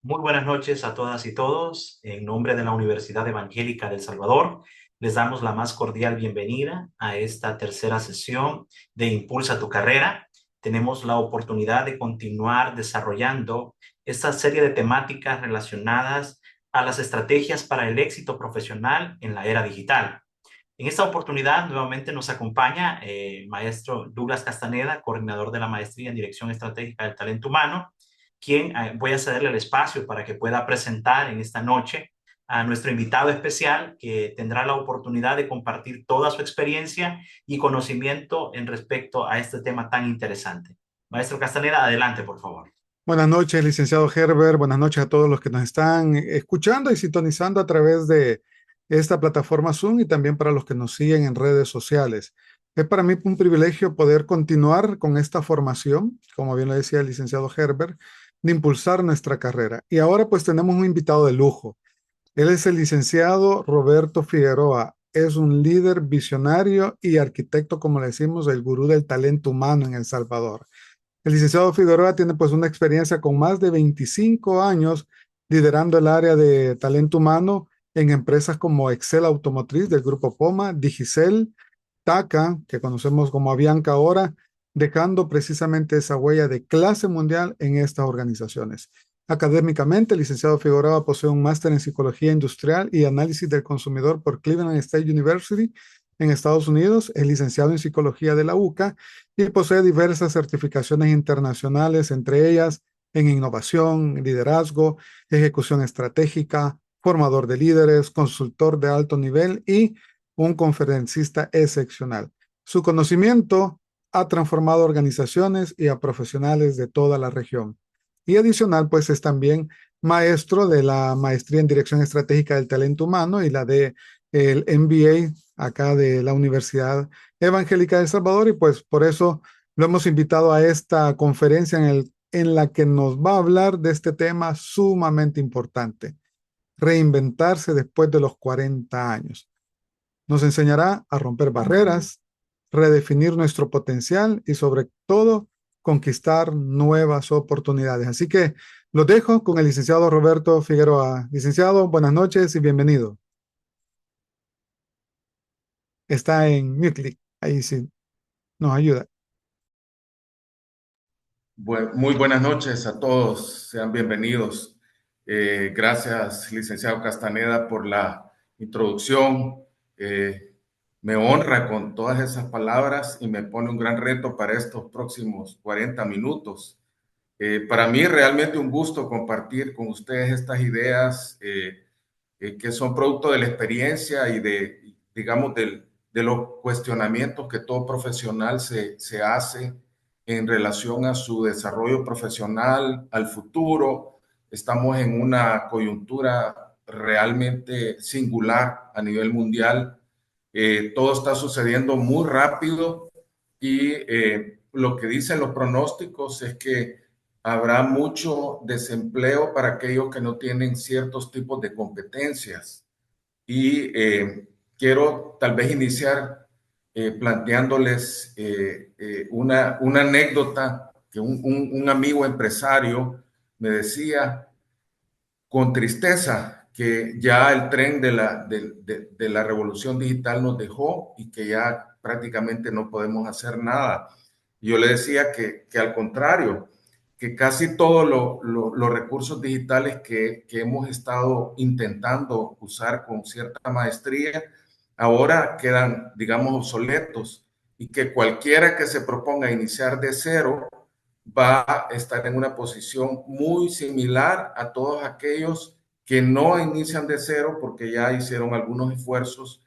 Muy buenas noches a todas y todos. En nombre de la Universidad Evangélica de El Salvador, les damos la más cordial bienvenida a esta tercera sesión de Impulsa tu carrera. Tenemos la oportunidad de continuar desarrollando esta serie de temáticas relacionadas a las estrategias para el éxito profesional en la era digital. En esta oportunidad nuevamente nos acompaña maestro Douglas Castaneda, coordinador de la maestría en Dirección Estratégica del Talento Humano, quien voy a cederle el espacio para que pueda presentar en esta noche a nuestro invitado especial, que tendrá la oportunidad de compartir toda su experiencia y conocimiento en respecto a este tema tan interesante. Maestro Castaneda, adelante, por favor. Buenas noches, licenciado Herbert. Buenas noches a todos los que nos están escuchando y sintonizando a través de esta plataforma Zoom y también para los que nos siguen en redes sociales. Es para mí un privilegio poder continuar con esta formación, como bien lo decía el licenciado Herbert, de impulsar nuestra carrera. Y ahora pues tenemos un invitado de lujo. Él es el licenciado Roberto Figueroa. Es un líder visionario y arquitecto, como le decimos, el gurú del talento humano en El Salvador. El licenciado Figueroa tiene pues una experiencia con más de 25 años liderando el área de talento humano en empresas como Excel Automotriz del grupo Poma, Digicel, TACA, que conocemos como Avianca ahora, dejando precisamente esa huella de clase mundial en estas organizaciones. Académicamente, el licenciado Figueroa posee un máster en Psicología Industrial y Análisis del Consumidor por Cleveland State University en Estados Unidos, es licenciado en Psicología de la UCA y posee diversas certificaciones internacionales, entre ellas en innovación, liderazgo, ejecución estratégica, formador de líderes, consultor de alto nivel y un conferencista excepcional. Su conocimiento ha transformado organizaciones y a profesionales de toda la región. Y adicional, pues es también maestro de la maestría en Dirección Estratégica del Talento Humano y la de el MBA acá de la Universidad Evangélica de El Salvador, y pues por eso lo hemos invitado a esta conferencia en la que nos va a hablar de este tema sumamente importante: reinventarse después de los 40 años. Nos enseñará a romper barreras, redefinir nuestro potencial y sobre todo conquistar nuevas oportunidades. Así que los dejo con el licenciado Roberto Figueroa. Licenciado, buenas noches y bienvenido. Está en mute, ahí sí nos ayuda. Muy buenas noches a todos, sean bienvenidos. Gracias, licenciado Castaneda, por la introducción. Me honra con todas esas palabras y me pone un gran reto para estos próximos 40 minutos. Para mí realmente un gusto compartir con ustedes estas ideas que son producto de la experiencia y digamos, de los cuestionamientos que todo profesional se hace en relación a su desarrollo profesional, al futuro. Estamos en una coyuntura realmente singular a nivel mundial. Todo está sucediendo muy rápido y lo que dicen los pronósticos es que habrá mucho desempleo para aquellos que no tienen ciertos tipos de competencias. Y quiero tal vez iniciar planteándoles una anécdota que un amigo empresario me decía con tristeza que ya el tren de la revolución digital nos dejó y que ya prácticamente no podemos hacer nada. Yo le decía que al contrario, que casi todos los recursos digitales que hemos estado intentando usar con cierta maestría, ahora quedan, digamos, obsoletos y que cualquiera que se proponga iniciar de cero va a estar en una posición muy similar a todos aquellos que no inician de cero porque ya hicieron algunos esfuerzos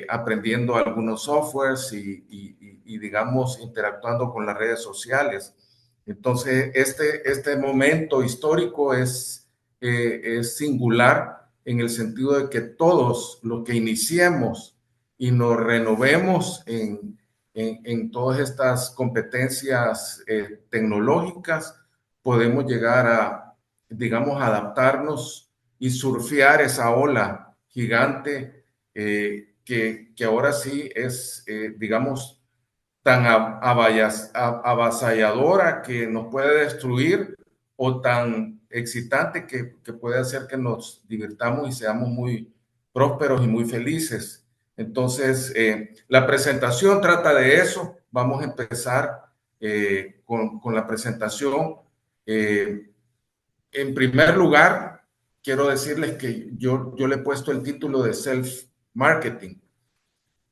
aprendiendo algunos softwares y, digamos, interactuando con las redes sociales. Entonces, este momento histórico es singular en el sentido de que todos los que iniciemos y nos renovemos en todas estas competencias tecnológicas, podemos llegar a, digamos, adaptarnos y surfear esa ola gigante que ahora sí es, digamos, tan avasalladora que nos puede destruir o tan excitante que puede hacer que nos divirtamos y seamos muy prósperos y muy felices. Entonces, la presentación trata de eso. Vamos a empezar con la presentación. En primer lugar, quiero decirles que yo le he puesto el título de self-marketing.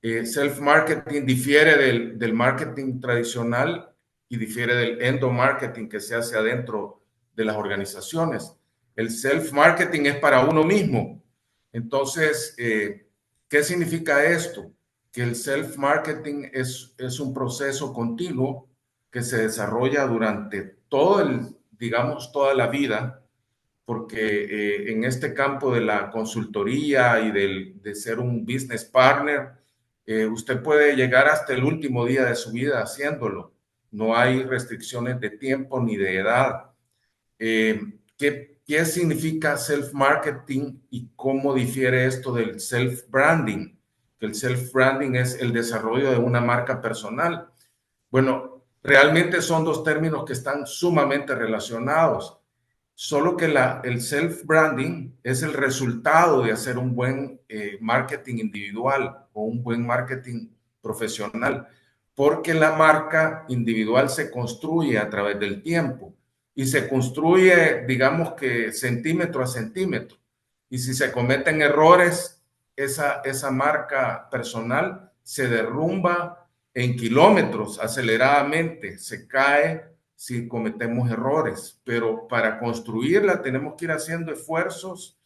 Self-marketing difiere del marketing tradicional y difiere del endomarketing que se hace adentro de las organizaciones. El self-marketing es para uno mismo. Entonces, ¿qué significa esto? Que el self-marketing es un proceso continuo que se desarrolla durante digamos, toda la vida, porque en este campo de la consultoría y de ser un business partner, usted puede llegar hasta el último día de su vida haciéndolo. No hay restricciones de tiempo ni de edad. ¿Qué significa self-marketing y cómo difiere esto del self-branding? El self-branding es el desarrollo de una marca personal. Bueno, realmente son dos términos que están sumamente relacionados. Solo que el self-branding es el resultado de hacer un buen marketing individual o un buen marketing profesional, porque la marca individual se construye a través del tiempo y se construye, digamos que centímetro a centímetro. Y si se cometen errores, esa marca personal se derrumba en kilómetros aceleradamente, se cae si cometemos errores, pero para construirla tenemos que ir haciendo esfuerzos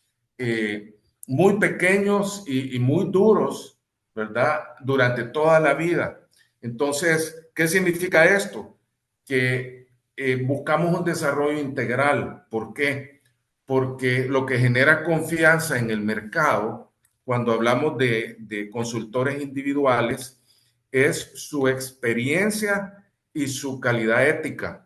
muy pequeños y muy duros, ¿verdad? Durante toda la vida. Entonces, ¿qué significa esto? Que buscamos un desarrollo integral. ¿Por qué? Porque lo que genera confianza en el mercado, cuando hablamos de consultores individuales, es su experiencia y su calidad ética.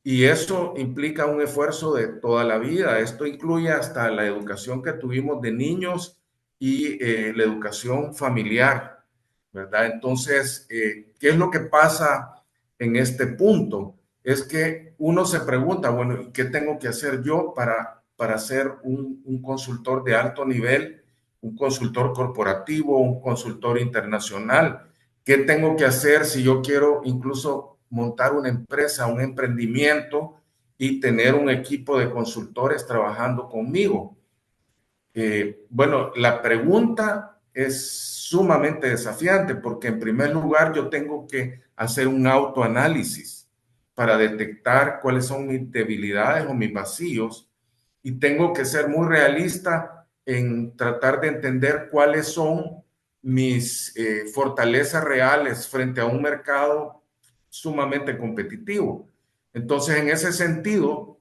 Y eso implica un esfuerzo de toda la vida. Esto incluye hasta la educación que tuvimos de niños y la educación familiar, ¿verdad? Entonces, ¿qué es lo que pasa en este punto? Es que uno se pregunta, bueno, ¿qué tengo que hacer yo para ser un consultor de alto nivel, un consultor corporativo, un consultor internacional? ¿Qué tengo que hacer si yo quiero incluso montar una empresa, un emprendimiento y tener un equipo de consultores trabajando conmigo? Bueno, la pregunta es sumamente desafiante porque en primer lugar yo tengo que hacer un autoanálisis para detectar cuáles son mis debilidades o mis vacíos y tengo que ser muy realista en tratar de entender cuáles son mis fortalezas reales frente a un mercado sumamente competitivo. Entonces, en ese sentido,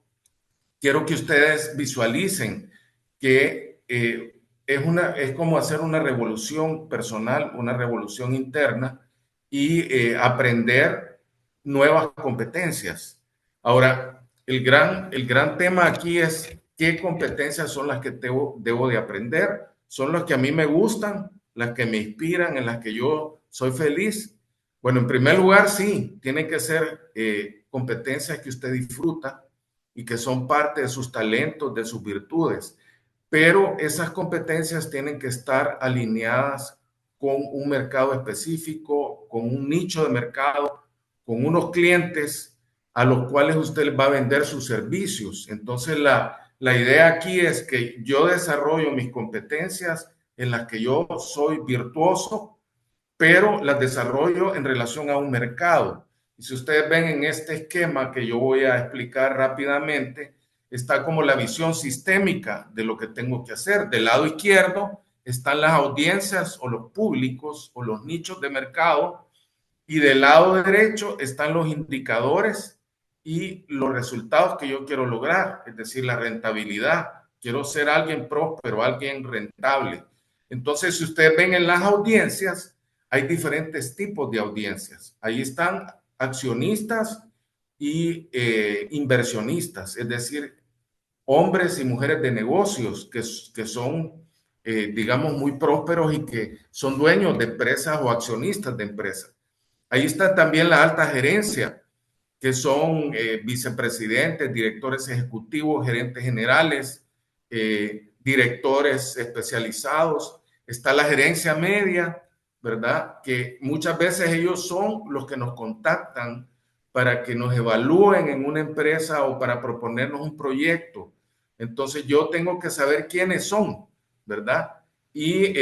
quiero que ustedes visualicen que es como hacer una revolución personal, una revolución interna y aprender nuevas competencias. Ahora, el gran tema aquí es qué competencias son las que debo de aprender. ¿Son las que a mí me gustan, las que me inspiran, en las que yo soy feliz? Bueno, en primer lugar, sí, tienen que ser competencias que usted disfruta y que son parte de sus talentos, de sus virtudes. Pero esas competencias tienen que estar alineadas con un mercado específico, con un nicho de mercado, con unos clientes a los cuales usted va a vender sus servicios. Entonces, la idea aquí es que yo desarrollo mis competencias en las que yo soy virtuoso, pero las desarrollo en relación a un mercado. Y si ustedes ven en este esquema que yo voy a explicar rápidamente, está como la visión sistémica de lo que tengo que hacer. Del lado izquierdo están las audiencias o los públicos o los nichos de mercado y del lado derecho están los indicadores y los resultados que yo quiero lograr, es decir, la rentabilidad. Quiero ser alguien próspero, alguien rentable. Entonces, si ustedes ven en las audiencias, hay diferentes tipos de audiencias. Ahí están accionistas y inversionistas, es decir, hombres y mujeres de negocios que son, digamos, muy prósperos y que son dueños de empresas o accionistas de empresas. Ahí está también la alta gerencia, que son vicepresidentes, directores ejecutivos, gerentes generales, directores especializados. Está la gerencia media, ¿verdad? Que muchas veces ellos son los que nos contactan para que nos evalúen en una empresa o para proponernos un proyecto. Entonces yo tengo que saber quiénes son, ¿verdad? Y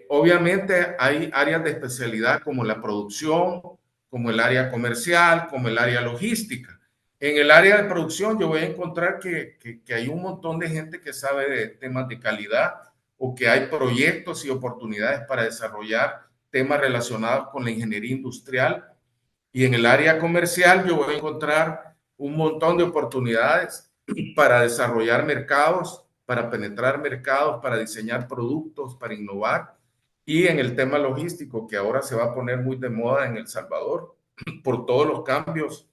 obviamente hay áreas de especialidad como la producción, como el área comercial, como el área logística. En el área de producción yo voy a encontrar que hay un montón de gente que sabe de temas de calidad o que hay proyectos y oportunidades para desarrollar temas relacionados con la ingeniería industrial. Y en el área comercial yo voy a encontrar un montón de oportunidades para desarrollar mercados, para penetrar mercados, para diseñar productos, para innovar. Y en el tema logístico, que ahora se va a poner muy de moda en El Salvador, por todos los cambios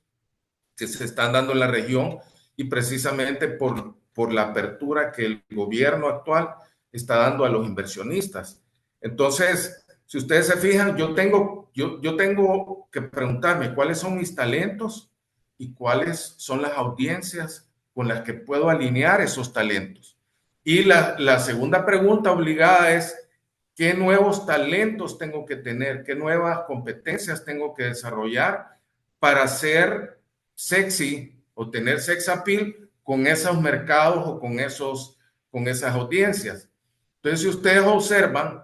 que se están dando en la región y precisamente por la apertura que el gobierno actual está dando a los inversionistas. Entonces, si ustedes se fijan, yo tengo que preguntarme cuáles son mis talentos y cuáles son las audiencias con las que puedo alinear esos talentos. Y la segunda pregunta obligada es, ¿qué nuevos talentos tengo que tener? ¿Qué nuevas competencias tengo que desarrollar para ser sexy o tener sex appeal con esos mercados o con esas audiencias? Entonces, si ustedes observan,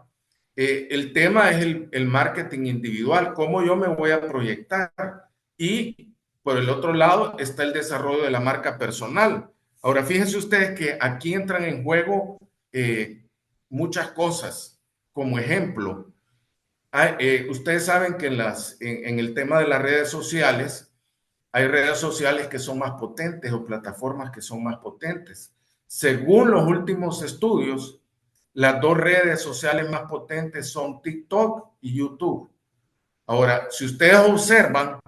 el tema es el marketing individual, cómo yo me voy a proyectar. Y por el otro lado está el desarrollo de la marca personal. Ahora, fíjense ustedes que aquí entran en juego muchas cosas. Como ejemplo, ustedes saben que en el tema de las redes sociales, hay redes sociales que son más potentes o plataformas que son más potentes. Según los últimos estudios, las dos redes sociales más potentes son TikTok y YouTube. Ahora, si ustedes observan,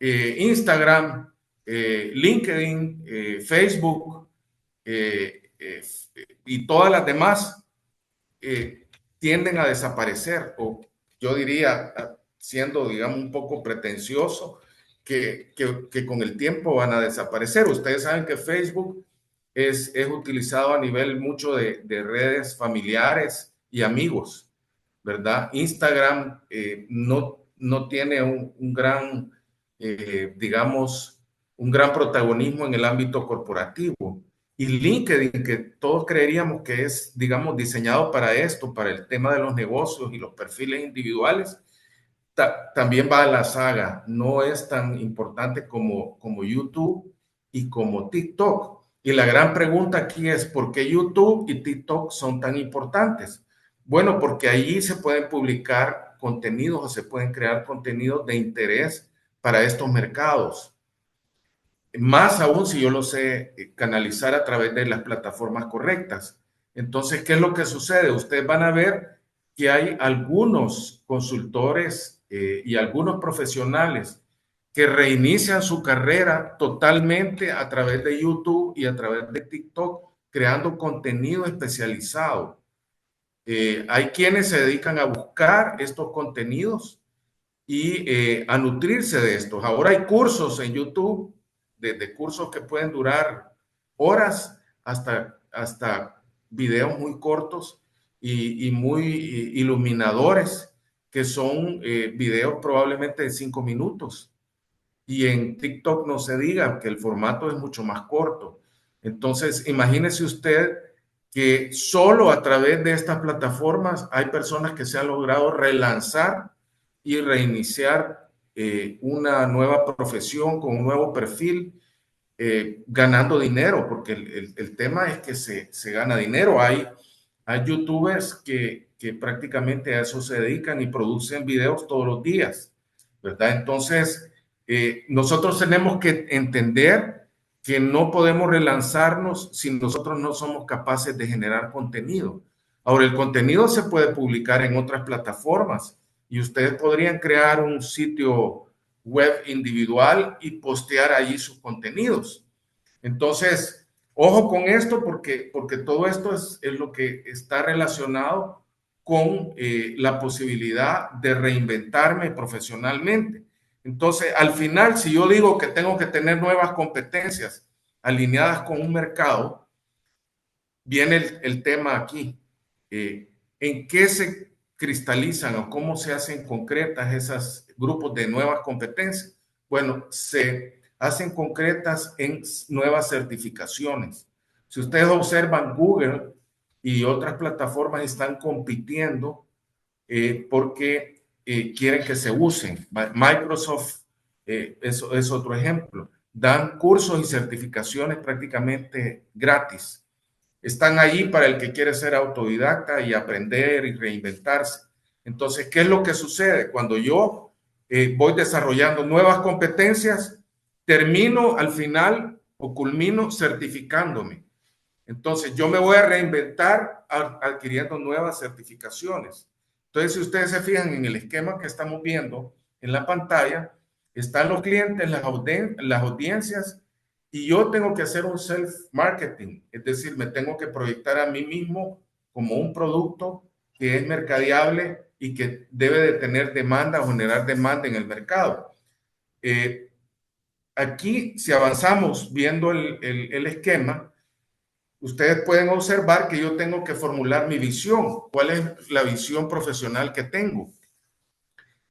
Instagram, LinkedIn, Facebook y todas las demás tienden a desaparecer, o yo diría, siendo, digamos, un poco pretencioso, que con el tiempo van a desaparecer. Ustedes saben que Facebook es utilizado a nivel mucho de redes familiares y amigos, ¿verdad? Instagram no tiene un gran, digamos, un gran protagonismo en el ámbito corporativo. Y LinkedIn, que todos creeríamos que es, digamos, diseñado para esto, para el tema de los negocios y los perfiles individuales, también va a la saga. No es tan importante como YouTube y como TikTok. Y la gran pregunta aquí es, ¿por qué YouTube y TikTok son tan importantes? Bueno, porque allí se pueden publicar contenidos o se pueden crear contenidos de interés para estos mercados. Más aún si yo lo sé canalizar a través de las plataformas correctas. Entonces, ¿qué es lo que sucede? Ustedes van a ver que hay algunos consultores y algunos profesionales que reinician su carrera totalmente a través de YouTube y a través de TikTok, creando contenido especializado. Hay quienes se dedican a buscar estos contenidos y a nutrirse de estos. Ahora hay cursos en YouTube, de cursos que pueden durar horas hasta videos muy cortos y muy iluminadores, que son videos probablemente de 5 minutos. Y en TikTok no se diga que el formato es mucho más corto. Entonces, imagínese usted que solo a través de estas plataformas hay personas que se han logrado relanzar y reiniciar una nueva profesión con un nuevo perfil, ganando dinero, porque el tema es que se gana dinero. Hay youtubers que prácticamente a eso se dedican y producen videos todos los días, ¿verdad? Entonces, nosotros tenemos que entender que no podemos relanzarnos si nosotros no somos capaces de generar contenido. Ahora, el contenido se puede publicar en otras plataformas y ustedes podrían crear un sitio web individual y postear allí sus contenidos. Entonces, ojo con esto porque todo esto es lo que está relacionado con la posibilidad de reinventarme profesionalmente. Entonces, al final, si yo digo que tengo que tener nuevas competencias alineadas con un mercado, viene el tema aquí. ¿En qué se cristalizan o cómo se hacen concretas esos grupos de nuevas competencias? Bueno, se hacen concretas en nuevas certificaciones. Si ustedes observan, Google y otras plataformas están compitiendo porque quieren que se usen. Microsoft eso es otro ejemplo. Dan cursos y certificaciones prácticamente gratis. Están ahí para el que quiere ser autodidacta y aprender y reinventarse. Entonces, ¿qué es lo que sucede? Cuando yo voy desarrollando nuevas competencias, termino al final o culmino certificándome. Entonces, yo me voy a reinventar adquiriendo nuevas certificaciones. Entonces, si ustedes se fijan en el esquema que estamos viendo en la pantalla, están los clientes, las audiencias, y yo tengo que hacer un self-marketing, es decir, me tengo que proyectar a mí mismo como un producto que es mercadeable y que debe de tener demanda o generar demanda en el mercado. Aquí, si avanzamos viendo el esquema, ustedes pueden observar que yo tengo que formular mi visión. ¿Cuál es la visión profesional que tengo?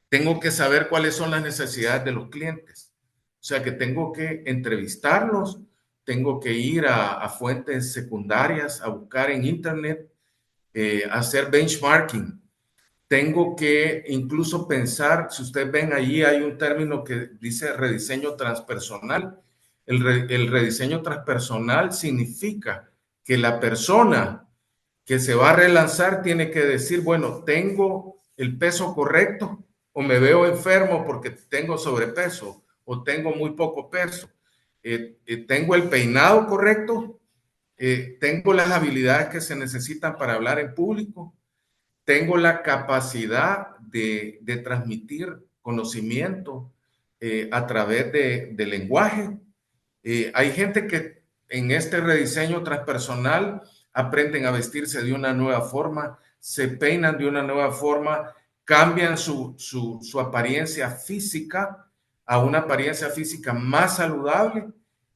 Tengo que saber cuáles son las necesidades de los clientes. O sea que tengo que entrevistarlos, tengo que ir a fuentes secundarias, a buscar en Internet, hacer benchmarking. Tengo que incluso pensar, si ustedes ven allí, hay un término que dice rediseño transpersonal. El rediseño transpersonal significa que la persona que se va a relanzar tiene que decir, bueno, ¿tengo el peso correcto o me veo enfermo porque tengo sobrepeso o tengo muy poco peso? ¿Tengo el peinado correcto? ¿Tengo las habilidades que se necesitan para hablar en público? ¿Tengo la capacidad de transmitir conocimiento a través de lenguaje? Hay gente que en este rediseño transpersonal aprenden a vestirse de una nueva forma, se peinan de una nueva forma, cambian su apariencia física a una apariencia física más saludable,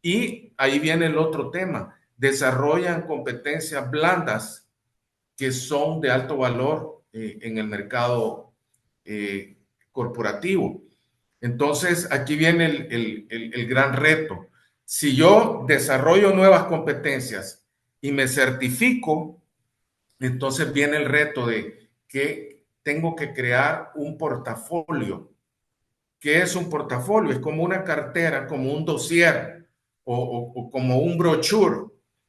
y ahí viene el otro tema, desarrollan competencias blandas que son de alto valor en el mercado corporativo. Entonces, aquí viene el gran reto. Si yo desarrollo nuevas competencias y me certifico, entonces viene el reto de que tengo que crear un portafolio. ¿Qué es un portafolio? Es como una cartera, como un dossier o como un brochure.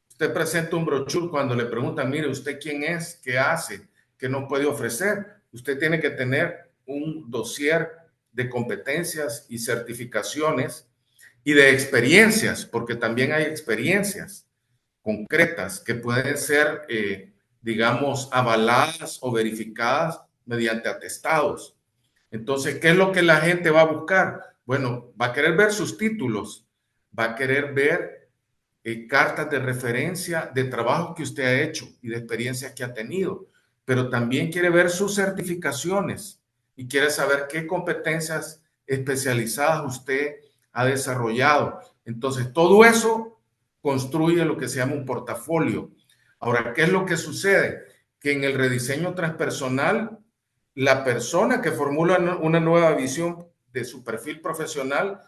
Usted presenta un brochure cuando le preguntan, mire, ¿usted quién es? ¿Qué hace? ¿Qué nos puede ofrecer? Usted tiene que tener un dossier de competencias y certificaciones y de experiencias, porque también hay experiencias concretas que pueden ser, digamos, avaladas o verificadas mediante atestados. Entonces, ¿qué es lo que la gente va a buscar? Bueno, va a querer ver sus títulos, va a querer ver cartas de referencia de trabajo que usted ha hecho y de experiencias que ha tenido, pero también quiere ver sus certificaciones y quiere saber qué competencias especializadas usted ha desarrollado. Entonces, todo eso construye lo que se llama un portafolio. Ahora, ¿qué es lo que sucede? Que en el rediseño transpersonal, la persona que formula una nueva visión de su perfil profesional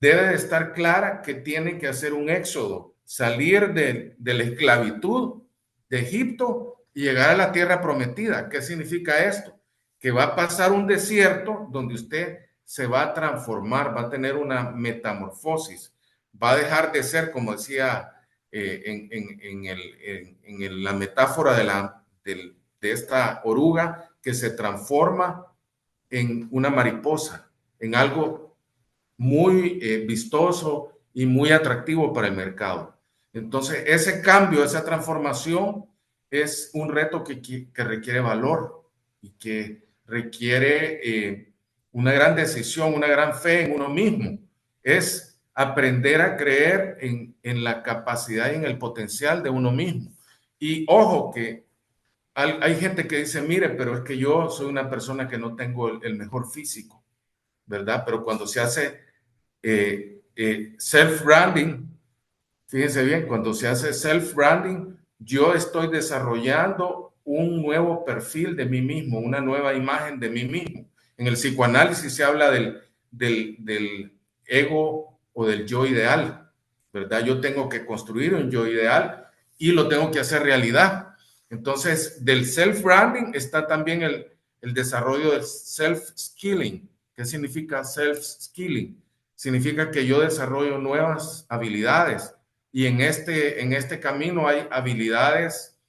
debe de estar clara que tiene que hacer un éxodo, salir de la esclavitud de Egipto y llegar a la tierra prometida. ¿Qué significa esto? Que va a pasar un desierto donde usted se va a transformar, va a tener una metamorfosis, va a dejar de ser, como decía en la metáfora de esta oruga, que se transforma en una mariposa, en algo muy vistoso y muy atractivo para el mercado. Entonces, ese cambio, esa transformación es un reto que requiere valor y que requiere una gran decisión, una gran fe en uno mismo. Es aprender a creer en la capacidad y en el potencial de uno mismo. Y ojo que hay gente que dice, mire, pero es que yo soy una persona que no tengo el mejor físico. ¿verdad? Pero cuando se hace self-branding, fíjense bien, cuando se hace self-branding, yo estoy desarrollando un nuevo perfil de mí mismo, una nueva imagen de mí mismo. En el psicoanálisis se habla del ego o del yo ideal, ¿verdad? Yo tengo que construir un yo ideal y lo tengo que hacer realidad. Entonces, del self-branding está también el desarrollo del self-skilling. ¿Qué significa self-skilling? Significa que yo desarrollo nuevas habilidades y en este camino hay habilidades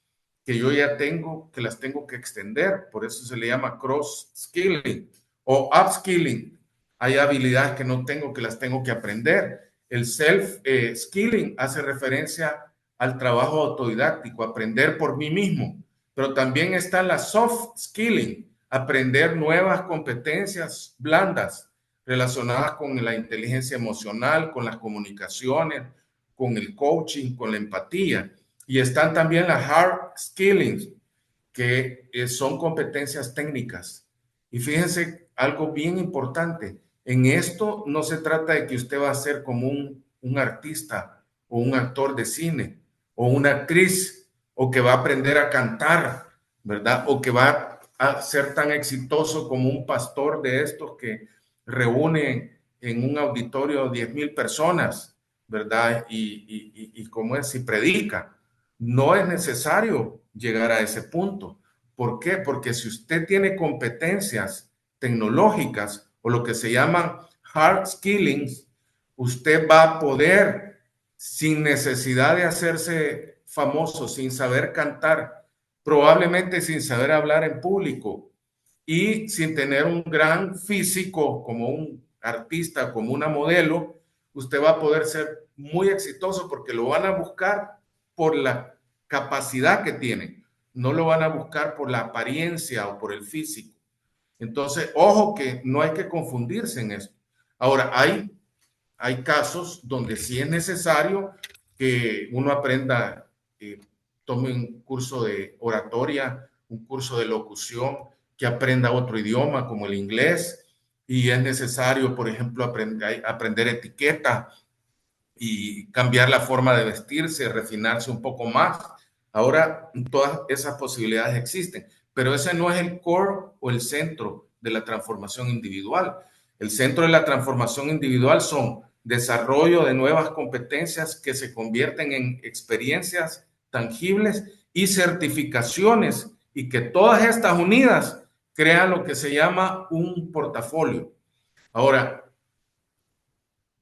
que yo ya tengo, que las tengo que extender. Por eso se le llama cross-skilling o upskilling. Hay habilidades que no tengo, que las tengo que aprender. El self-skilling hace referencia al trabajo autodidáctico, aprender por mí mismo. Pero también está la soft-skilling, aprender nuevas competencias blandas relacionadas con la inteligencia emocional, con las comunicaciones, con el coaching, con la empatía. Y están también las hard skillings, que son competencias técnicas. Y fíjense algo bien importante. En esto no se trata de que usted va a ser como un artista o un actor de cine o una actriz o que va a aprender a cantar, ¿verdad? O que va a ser tan exitoso como un pastor de estos que reúne en un auditorio 10,000 personas, ¿verdad? Y cómo es, si predica. No es necesario llegar a ese punto. ¿Por qué? Porque si usted tiene competencias tecnológicas o lo que se llaman hard skillings, usted va a poder, sin necesidad de hacerse famoso, sin saber cantar, probablemente sin saber hablar en público y sin tener un gran físico como un artista, como una modelo, usted va a poder ser muy exitoso porque lo van a buscar por la capacidad que tienen, no lo van a buscar por la apariencia o por el físico. Entonces, ojo que no hay que confundirse en esto. Ahora, hay casos donde sí es necesario que uno aprenda, tome un curso de oratoria, un curso de locución, que aprenda otro idioma como el inglés, y es necesario, por ejemplo, aprender etiqueta y cambiar la forma de vestirse, refinarse un poco más. Ahora todas esas posibilidades existen, pero ese no es el core o el centro de la transformación individual. El centro de la transformación individual son desarrollo de nuevas competencias que se convierten en experiencias tangibles y certificaciones, y que todas estas unidas crean lo que se llama un portafolio. Ahora,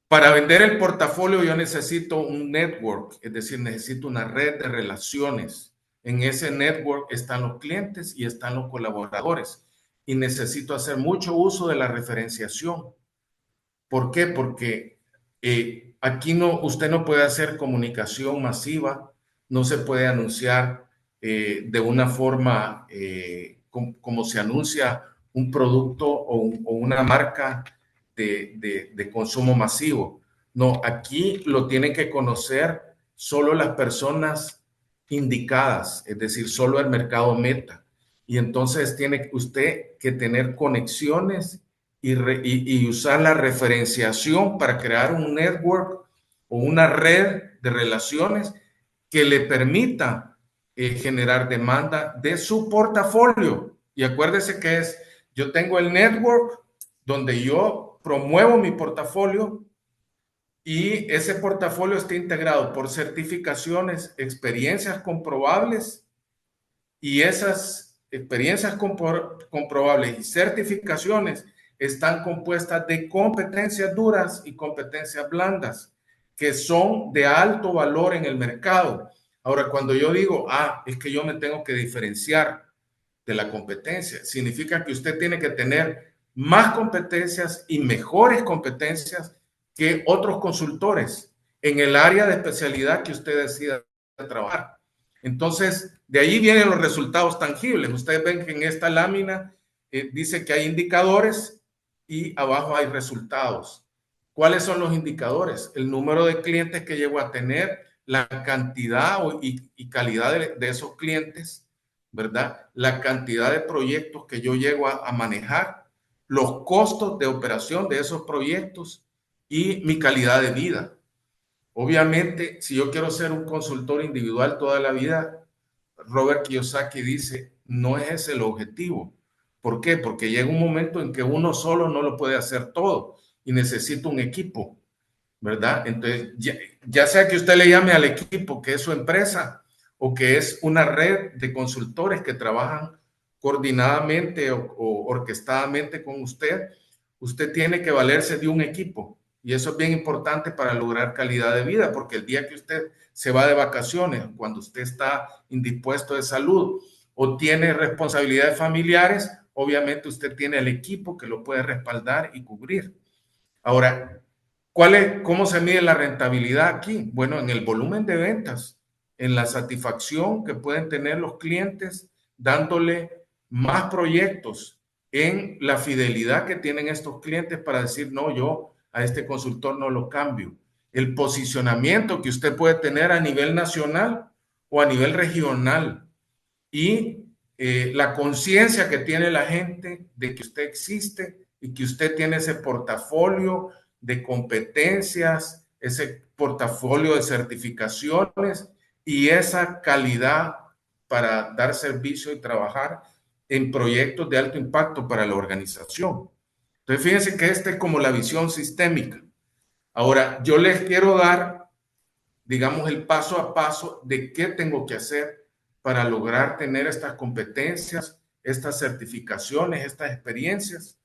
para vender el portafolio yo necesito un network, es decir, necesito una red de relaciones. En ese network están los clientes y están los colaboradores. Y necesito hacer mucho uso de la referenciación. ¿Por qué? Porque aquí usted no puede hacer comunicación masiva, no se puede anunciar de una forma como se anuncia un producto o una marca de consumo masivo. No, aquí lo tienen que conocer solo las personas indicadas, es decir, solo el mercado meta. Y entonces tiene usted que tener conexiones y usar la referenciación para crear un network o una red de relaciones que le permita generar demanda de su portafolio. Y acuérdese que yo tengo el network donde yo promuevo mi portafolio y ese portafolio está integrado por certificaciones, experiencias comprobables, y esas experiencias comprobables y certificaciones están compuestas de competencias duras y competencias blandas que son de alto valor en el mercado. Ahora, cuando yo digo, es que yo me tengo que diferenciar de la competencia, significa que usted tiene que tener más competencias y mejores competencias que otros consultores en el área de especialidad que usted decida trabajar. Entonces, de ahí vienen los resultados tangibles. Ustedes ven que en esta lámina dice que hay indicadores y abajo hay resultados. ¿Cuáles son los indicadores? El número de clientes que llego a tener, la cantidad y calidad de esos clientes, ¿verdad? La cantidad de proyectos que yo llego a manejar, los costos de operación de esos proyectos y mi calidad de vida. Obviamente, si yo quiero ser un consultor individual toda la vida, Robert Kiyosaki dice, no es ese el objetivo. ¿Por qué? Porque llega un momento en que uno solo no lo puede hacer todo y necesita un equipo, ¿verdad? Entonces, ya sea que usted le llame al equipo que es su empresa o que es una red de consultores que trabajan coordinadamente o orquestadamente con usted, usted tiene que valerse de un equipo. Y eso es bien importante para lograr calidad de vida, porque el día que usted se va de vacaciones, cuando usted está indispuesto de salud o tiene responsabilidades familiares, obviamente usted tiene el equipo que lo puede respaldar y cubrir. Ahora, ¿cómo se mide la rentabilidad aquí? Bueno, en el volumen de ventas, en la satisfacción que pueden tener los clientes dándole más proyectos, en la fidelidad que tienen estos clientes para decir, no, yo a este consultor no lo cambio. El posicionamiento que usted puede tener a nivel nacional o a nivel regional y la conciencia que tiene la gente de que usted existe y que usted tiene ese portafolio de competencias, ese portafolio de certificaciones y esa calidad para dar servicio y trabajar en proyectos de alto impacto para la organización. Entonces, fíjense que esta es como la visión sistémica. Ahora, yo les quiero dar, digamos, el paso a paso de qué tengo que hacer para lograr tener estas competencias, estas certificaciones, estas experiencias.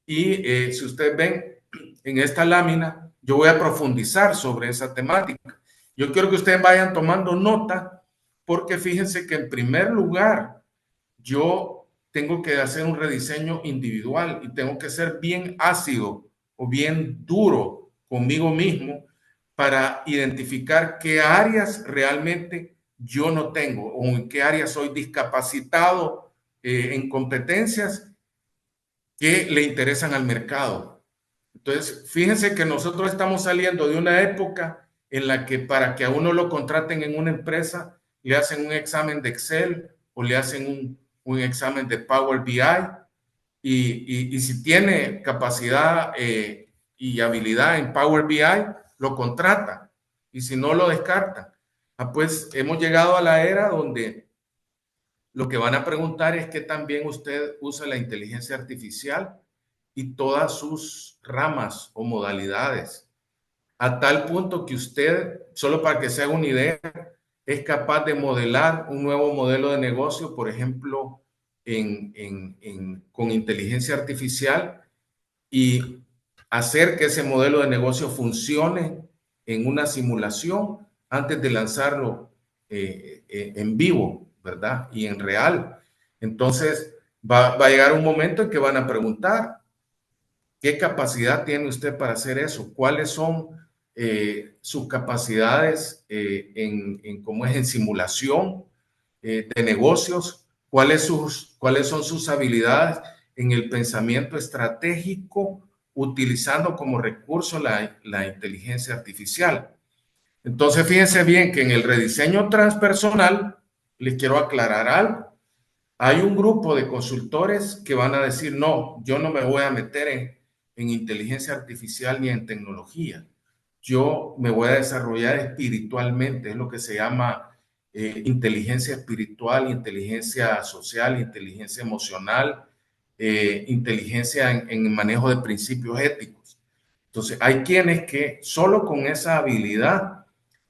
Y si ustedes ven en esta lámina, yo voy a profundizar sobre esa temática. Yo quiero que ustedes vayan tomando nota, porque fíjense que en primer lugar, yo tengo que hacer un rediseño individual y tengo que ser bien ácido o bien duro conmigo mismo para identificar qué áreas realmente yo no tengo o en qué áreas soy discapacitado en competencias que le interesan al mercado. Entonces, fíjense que nosotros estamos saliendo de una época en la que para que a uno lo contraten en una empresa, le hacen un examen de Excel o le hacen un examen de Power BI y si tiene capacidad y habilidad en Power BI, lo contrata y si no, lo descarta. Pues hemos llegado a la era donde lo que van a preguntar es que también usted usa la inteligencia artificial y todas sus ramas o modalidades, a tal punto que usted, solo para que se haga una idea, es capaz de modelar un nuevo modelo de negocio, por ejemplo, con inteligencia artificial y hacer que ese modelo de negocio funcione en una simulación antes de lanzarlo en vivo, ¿verdad? Y en real. Entonces, va a llegar un momento en que van a preguntar, ¿qué capacidad tiene usted para hacer eso? ¿Cuáles son sus capacidades cómo es en simulación de negocios? ¿Cuáles son sus habilidades en el pensamiento estratégico utilizando como recurso la inteligencia artificial? Entonces, fíjense bien que en el rediseño transpersonal, les quiero aclarar algo. Hay un grupo de consultores que van a decir, no, yo no me voy a meter en inteligencia artificial ni en tecnología. Yo me voy a desarrollar espiritualmente, es lo que se llama inteligencia espiritual, inteligencia social, inteligencia emocional, inteligencia en el manejo de principios éticos. Entonces, hay quienes que solo con esa habilidad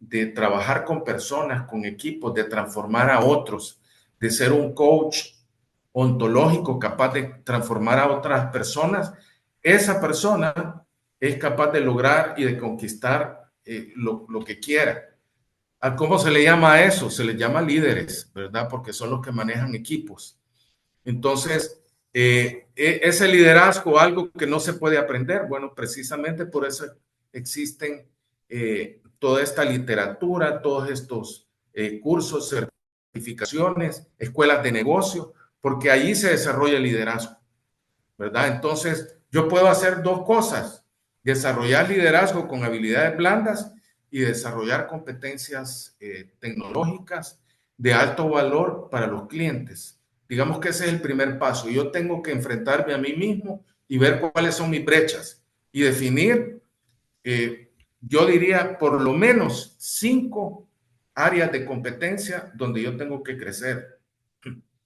de trabajar con personas, con equipos, de transformar a otros, de ser un coach ontológico capaz de transformar a otras personas, esa persona es capaz de lograr y de conquistar lo que quiera. ¿Cómo se le llama a eso? Se les llama líderes, ¿verdad? Porque son los que manejan equipos. Entonces, ese liderazgo, algo que no se puede aprender, bueno, precisamente por eso existen toda esta literatura, todos estos cursos, certificaciones, escuelas de negocio, porque allí se desarrolla el liderazgo, ¿verdad? Entonces, yo puedo hacer dos cosas, desarrollar liderazgo con habilidades blandas y desarrollar competencias tecnológicas de alto valor para los clientes. Digamos que ese es el primer paso. Yo tengo que enfrentarme a mí mismo y ver cuáles son mis brechas y definir, yo diría, por lo menos 5 áreas de competencia donde yo tengo que crecer.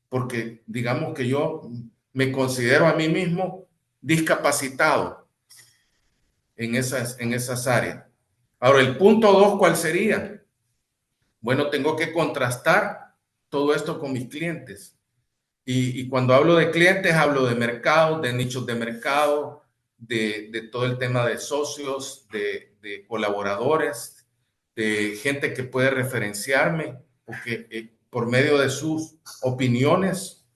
Porque digamos que yo me considero a mí mismo discapacitado en esas áreas. Ahora, el punto 2, ¿cuál sería? Bueno, tengo que contrastar todo esto con mis clientes. Y cuando hablo de clientes, hablo de mercados, de nichos de mercado, de todo el tema de socios, de colaboradores, de gente que puede referenciarme, porque por medio de sus opiniones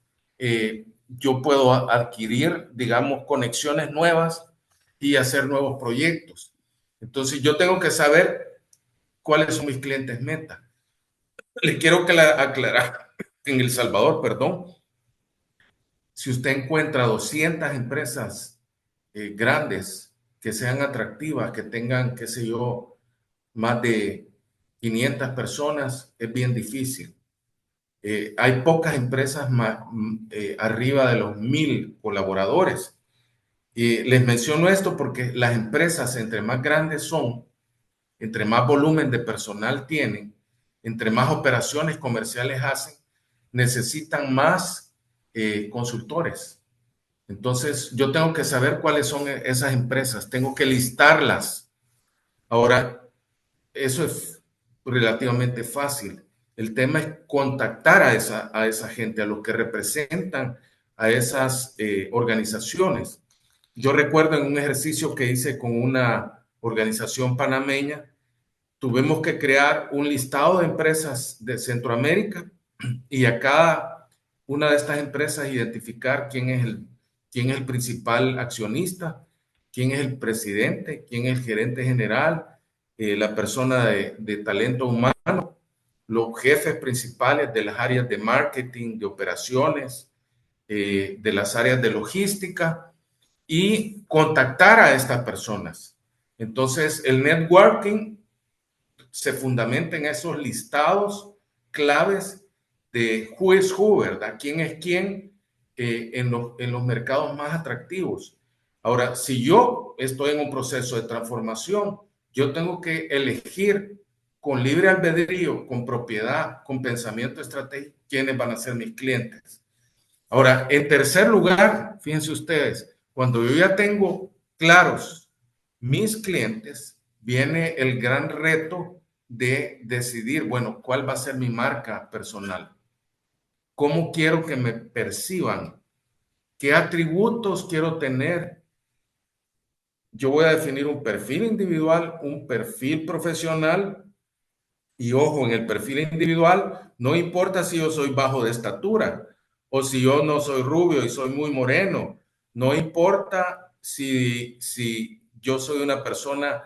yo puedo adquirir, digamos, conexiones nuevas y hacer nuevos proyectos. Entonces yo tengo que saber cuáles son mis clientes meta. Les quiero aclarar que en El Salvador, perdón, si usted encuentra 200 empresas grandes que sean atractivas, que tengan, qué sé yo, más de 500 personas, es bien difícil. Hay pocas empresas arriba de los 1000 colaboradores. Y les menciono esto porque las empresas, entre más grandes son, entre más volumen de personal tienen, entre más operaciones comerciales hacen, necesitan más consultores. Entonces, yo tengo que saber cuáles son esas empresas, tengo que listarlas. Ahora, eso es relativamente fácil. El tema es contactar a esa gente, a los que representan a esas organizaciones. Yo recuerdo en un ejercicio que hice con una organización panameña, tuvimos que crear un listado de empresas de Centroamérica y a cada una de estas empresas identificar quién es el principal accionista, quién es el presidente, quién es el gerente general, la persona de talento humano, los jefes principales de las áreas de marketing, de operaciones, de las áreas de logística y contactar a estas personas. Entonces, el networking se fundamenta en esos listados claves de who is who, ¿verdad? ¿Quién es quién en los mercados más atractivos? Ahora, si yo estoy en un proceso de transformación, yo tengo que elegir con libre albedrío, con propiedad, con pensamiento estratégico, quiénes van a ser mis clientes. Ahora, en tercer lugar, fíjense ustedes, cuando yo ya tengo claros mis clientes, viene el gran reto de decidir, bueno, cuál va a ser mi marca personal, cómo quiero que me perciban, qué atributos quiero tener. Yo voy a definir un perfil individual, un perfil profesional y ojo, en el perfil individual, no importa si yo soy bajo de estatura o si yo no soy rubio y soy muy moreno, no importa si yo soy una persona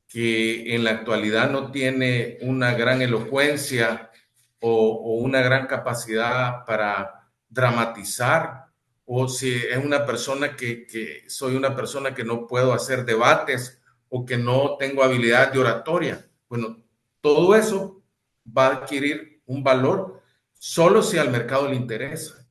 que en la actualidad no tiene una gran elocuencia o una gran capacidad para dramatizar, o si es una persona que soy una persona que no puedo hacer debates o que no tengo habilidad de oratoria. Bueno, todo eso va a adquirir un valor solo si al mercado le interesa,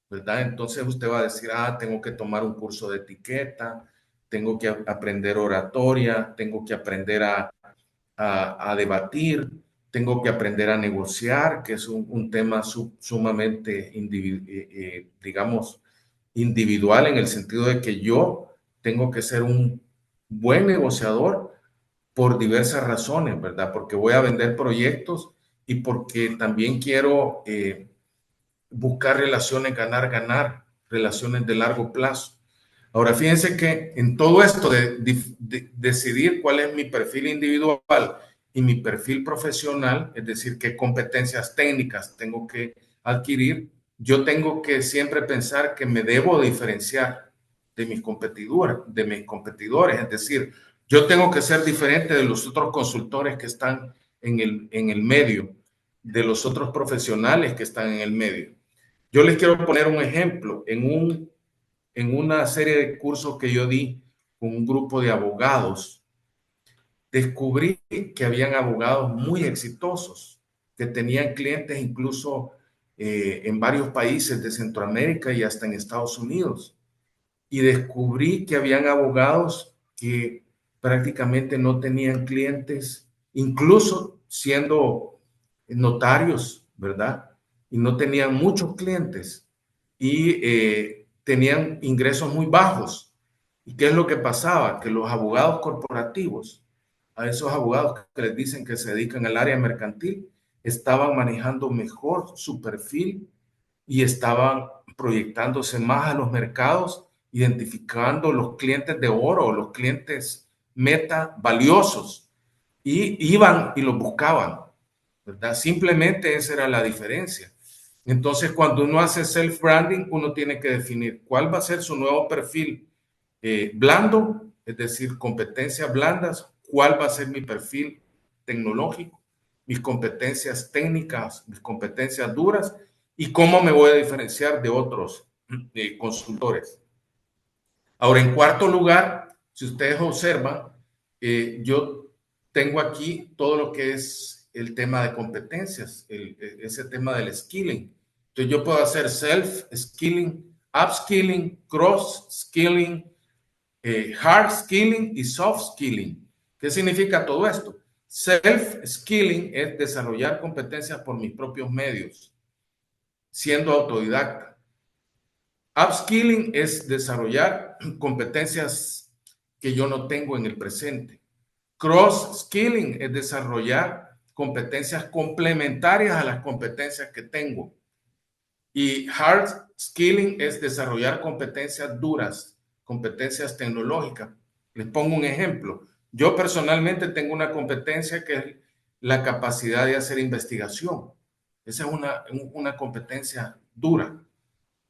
¿verdad? Entonces usted va a decir, tengo que tomar un curso de etiqueta, tengo que aprender oratoria, tengo que aprender a debatir, tengo que aprender a negociar, que es un tema sumamente, digamos, individual en el sentido de que yo tengo que ser un buen negociador por diversas razones, ¿verdad? Porque voy a vender proyectos y porque también quiero buscar relaciones ganar, relaciones de largo plazo. Ahora, fíjense que en todo esto de decidir cuál es mi perfil individual y mi perfil profesional, es decir, qué competencias técnicas tengo que adquirir, yo tengo que siempre pensar que me debo diferenciar de mis competidores, es decir, yo tengo que ser diferente de los otros consultores que están en el medio, de los otros profesionales que están en el medio. Yo les quiero poner un ejemplo. En una serie de cursos que yo di con un grupo de abogados, descubrí que habían abogados muy exitosos, que tenían clientes incluso en varios países de Centroamérica y hasta en Estados Unidos. y descubrí que habían abogados que prácticamente no tenían clientes, incluso siendo notarios, ¿verdad? Y no tenían muchos clientes y tenían ingresos muy bajos. ¿Y qué es lo que pasaba? Que los abogados corporativos, a esos abogados que les dicen que se dedican al área mercantil, estaban manejando mejor su perfil y estaban proyectándose más a los mercados, identificando los clientes de oro, los clientes meta valiosos, y iban y los buscaban, ¿verdad? Simplemente esa era la diferencia. Entonces, cuando uno hace self-branding, uno tiene que definir cuál va a ser su nuevo perfil blando, es decir, competencias blandas, cuál va a ser mi perfil tecnológico, mis competencias técnicas, mis competencias duras y cómo me voy a diferenciar de otros consultores. Ahora, en cuarto lugar, si ustedes observan, yo tengo aquí todo lo que es el tema de competencias, ese tema del skilling. Entonces, yo puedo hacer self-skilling, upskilling, cross-skilling, hard skilling y soft skilling. ¿Qué significa todo esto? Self-skilling es desarrollar competencias por mis propios medios, siendo autodidacta. Upskilling es desarrollar competencias que yo no tengo en el presente. Cross-skilling es desarrollar competencias complementarias a las competencias que tengo. Y hard skilling es desarrollar competencias duras, competencias tecnológicas. Les pongo un ejemplo. Yo personalmente tengo una competencia que es la capacidad de hacer investigación. Esa es una competencia dura,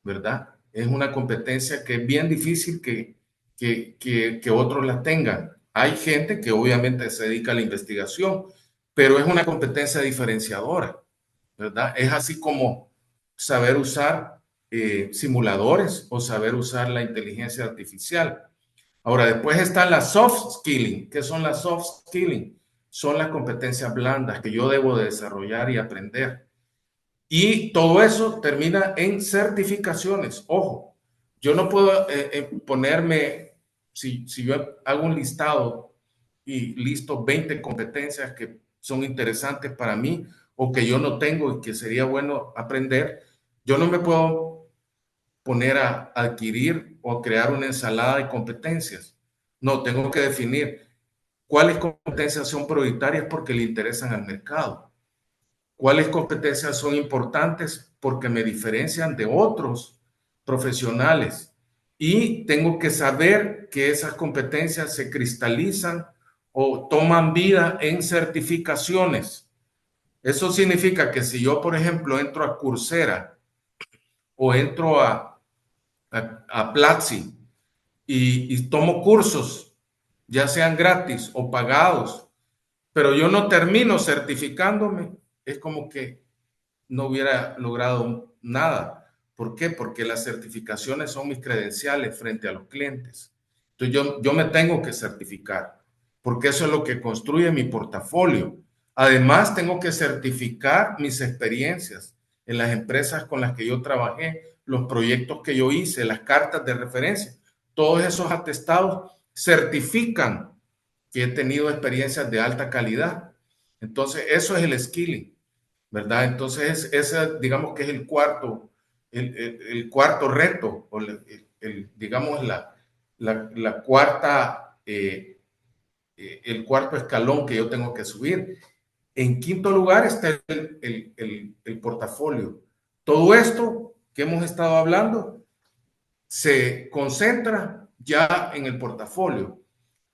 ¿verdad? Es una competencia que es bien difícil que otros la tengan. Hay gente que obviamente se dedica a la investigación, pero es una competencia diferenciadora, ¿verdad? Es así como saber usar simuladores o saber usar la inteligencia artificial. Ahora, después están las soft skilling. ¿Qué son las soft skilling? Son las competencias blandas que yo debo de desarrollar y aprender. Y todo eso termina en certificaciones. Ojo, yo no puedo ponerme, si yo hago un listado y listo 20 competencias que son interesantes para mí o que yo no tengo y que sería bueno aprender, yo no me puedo poner a adquirir o a crear una ensalada de competencias. No, tengo que definir cuáles competencias son prioritarias porque le interesan al mercado. ¿Cuáles competencias son importantes? Porque me diferencian de otros profesionales. Y tengo que saber que esas competencias se cristalizan o toman vida en certificaciones. Eso significa que si yo, por ejemplo, entro a Coursera o entro a Platzi y tomo cursos, ya sean gratis o pagados, pero yo no termino certificándome, es como que no hubiera logrado nada. ¿Por qué? Porque las certificaciones son mis credenciales frente a los clientes. Entonces yo me tengo que certificar, porque eso es lo que construye mi portafolio. Además, tengo que certificar mis experiencias en las empresas con las que yo trabajé, los proyectos que yo hice, las cartas de referencia. Todos esos atestados certifican que he tenido experiencias de alta calidad. Entonces, eso es el skilling, ¿verdad? Entonces, ese digamos que es el cuarto reto, o digamos la cuarta, el cuarto escalón que yo tengo que subir. En quinto lugar está el portafolio. Todo esto que hemos estado hablando se concentra ya en el portafolio.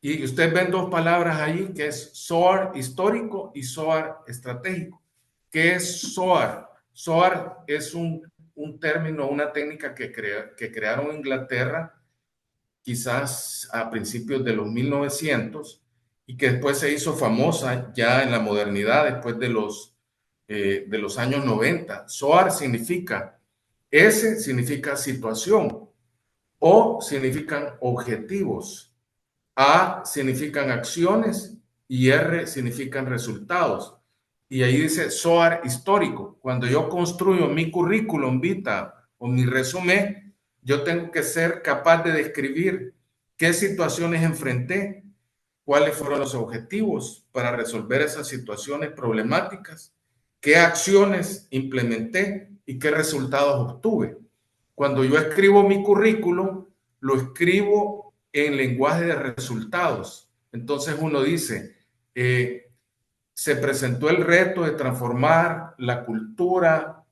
Y ustedes ven dos palabras ahí, que es SOAR histórico y SOAR estratégico. ¿Qué es SOAR? SOAR es un término, una técnica que crearon en Inglaterra, quizás a principios de los 1900, y que después se hizo famosa ya en la modernidad, después de los años 90. SOAR significa, S significa situación, O significan objetivos, A significan acciones y R significan resultados. Y ahí dice SOAR histórico. Cuando yo construyo mi currículum vitae o mi resumen, yo tengo que ser capaz de describir qué situaciones enfrenté, cuáles fueron los objetivos para resolver esas situaciones problemáticas, qué acciones implementé y qué resultados obtuve. Cuando yo escribo mi currículum, lo escribo en lenguaje de resultados. Entonces uno dice, se presentó el reto de transformar la cultura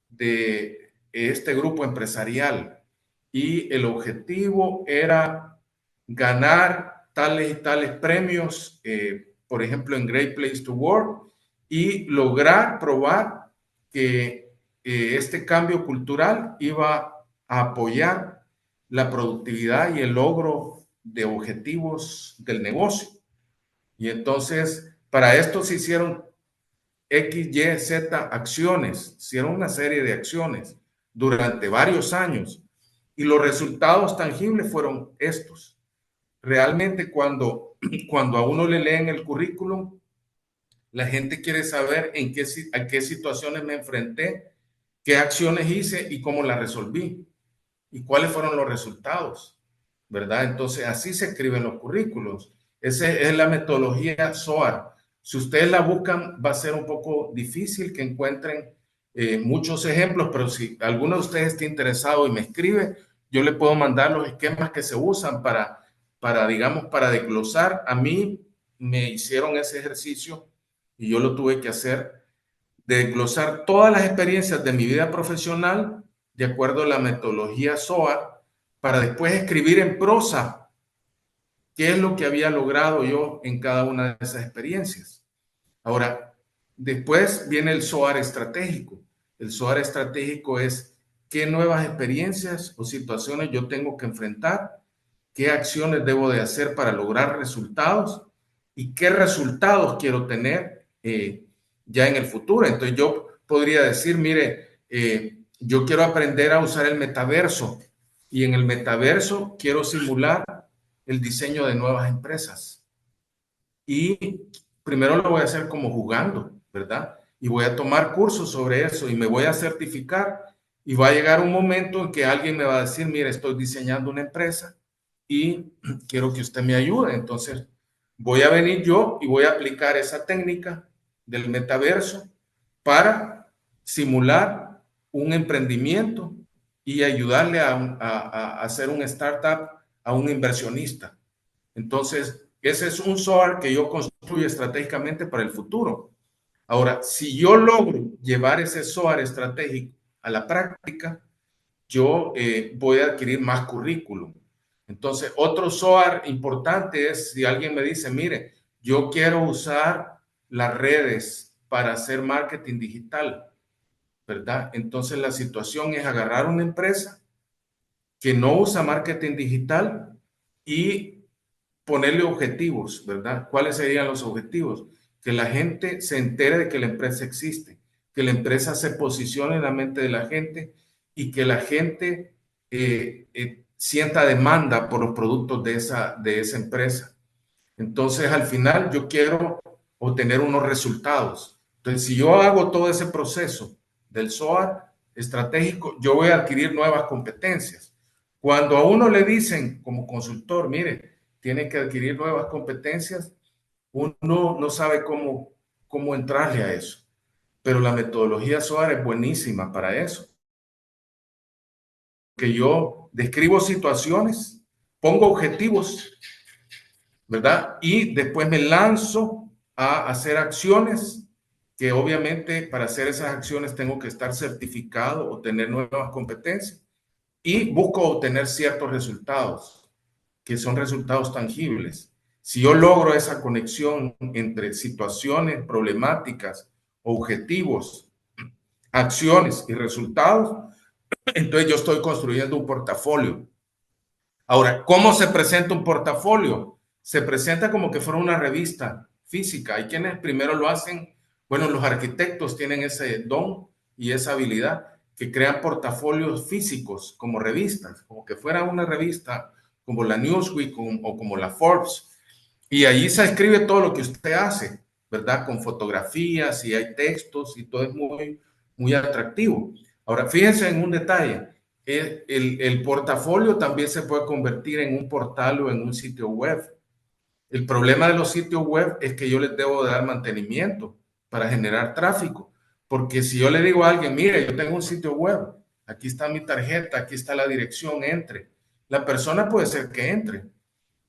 de este grupo empresarial y el objetivo era ganar tales y tales premios, por ejemplo, en Great Place to Work, y lograr probar que este cambio cultural iba a apoyar la productividad y el logro de objetivos del negocio. Y entonces, para esto se hicieron X, Y, Z acciones, hicieron una serie de acciones durante varios años y los resultados tangibles fueron estos. Realmente cuando a uno le leen el currículum, la gente quiere saber a qué situaciones me enfrenté, qué acciones hice y cómo las resolví y cuáles fueron los resultados, ¿verdad? Entonces así se escriben los currículos. Esa es la metodología SOAR. Si ustedes la buscan, va a ser un poco difícil que encuentren muchos ejemplos, pero si alguno de ustedes está interesado y me escribe, yo le puedo mandar los esquemas que se usan digamos, para desglosar. A mí me hicieron ese ejercicio y yo lo tuve que hacer, de desglosar todas las experiencias de mi vida profesional de acuerdo a la metodología SOAR, para después escribir en prosa qué es lo que había logrado yo en cada una de esas experiencias. Ahora, después viene el SOAR estratégico. El SOAR estratégico es qué nuevas experiencias o situaciones yo tengo que enfrentar, qué acciones debo de hacer para lograr resultados y qué resultados quiero tener ya en el futuro. Entonces yo podría decir, mire, yo quiero aprender a usar el metaverso y en el metaverso quiero simular el diseño de nuevas empresas. Y primero lo voy a hacer como jugando, ¿verdad? Y voy a tomar cursos sobre eso y me voy a certificar y va a llegar un momento en que alguien me va a decir, mire, estoy diseñando una empresa y quiero que usted me ayude. Entonces voy a venir yo y voy a aplicar esa técnica del metaverso para simular un emprendimiento y ayudarle a hacer un startup a un inversionista. Entonces, ese es un SOAR que yo construyo estratégicamente para el futuro. Ahora, si yo logro llevar ese SOAR estratégico a la práctica, yo voy a adquirir más currículum. Entonces, otro SOAR importante es si alguien me dice, mire, yo quiero usar las redes para hacer marketing digital, ¿verdad? Entonces, la situación es agarrar una empresa que no usa marketing digital y ponerle objetivos, ¿verdad? ¿Cuáles serían los objetivos? Que la gente se entere de que la empresa existe, que la empresa se posicione en la mente de la gente y que la gente sienta demanda por los productos de esa empresa. Entonces, al final, yo quiero obtener unos resultados. Entonces, si yo hago todo ese proceso del SOAR estratégico, yo voy a adquirir nuevas competencias. Cuando a uno le dicen como consultor, mire, tiene que adquirir nuevas competencias, uno no sabe cómo entrarle a eso. Pero la metodología SOAR es buenísima para eso. Que yo describo situaciones, pongo objetivos, ¿verdad? Y después me lanzo a hacer acciones que obviamente para hacer esas acciones tengo que estar certificado o tener nuevas competencias y busco obtener ciertos resultados que son resultados tangibles. Si yo logro esa conexión entre situaciones, problemáticas, objetivos, acciones y resultados, entonces yo estoy construyendo un portafolio. Ahora, ¿cómo se presenta un portafolio? Se presenta como que fuera una revista física. Hay quienes primero lo hacen, bueno, los arquitectos tienen ese don y esa habilidad, que crean portafolios físicos como revistas, como que fuera una revista como la Newsweek o como la Forbes. Y allí se escribe todo lo que usted hace, ¿verdad? Con fotografías y hay textos y todo es muy, muy atractivo. Ahora, fíjense en un detalle. el portafolio también se puede convertir en un portal o en un sitio web. El problema de los sitios web es que yo les debo dar mantenimiento para generar tráfico. Porque si yo le digo a alguien, mire, yo tengo un sitio web, aquí está mi tarjeta, aquí está la dirección, entre. La persona puede ser que entre,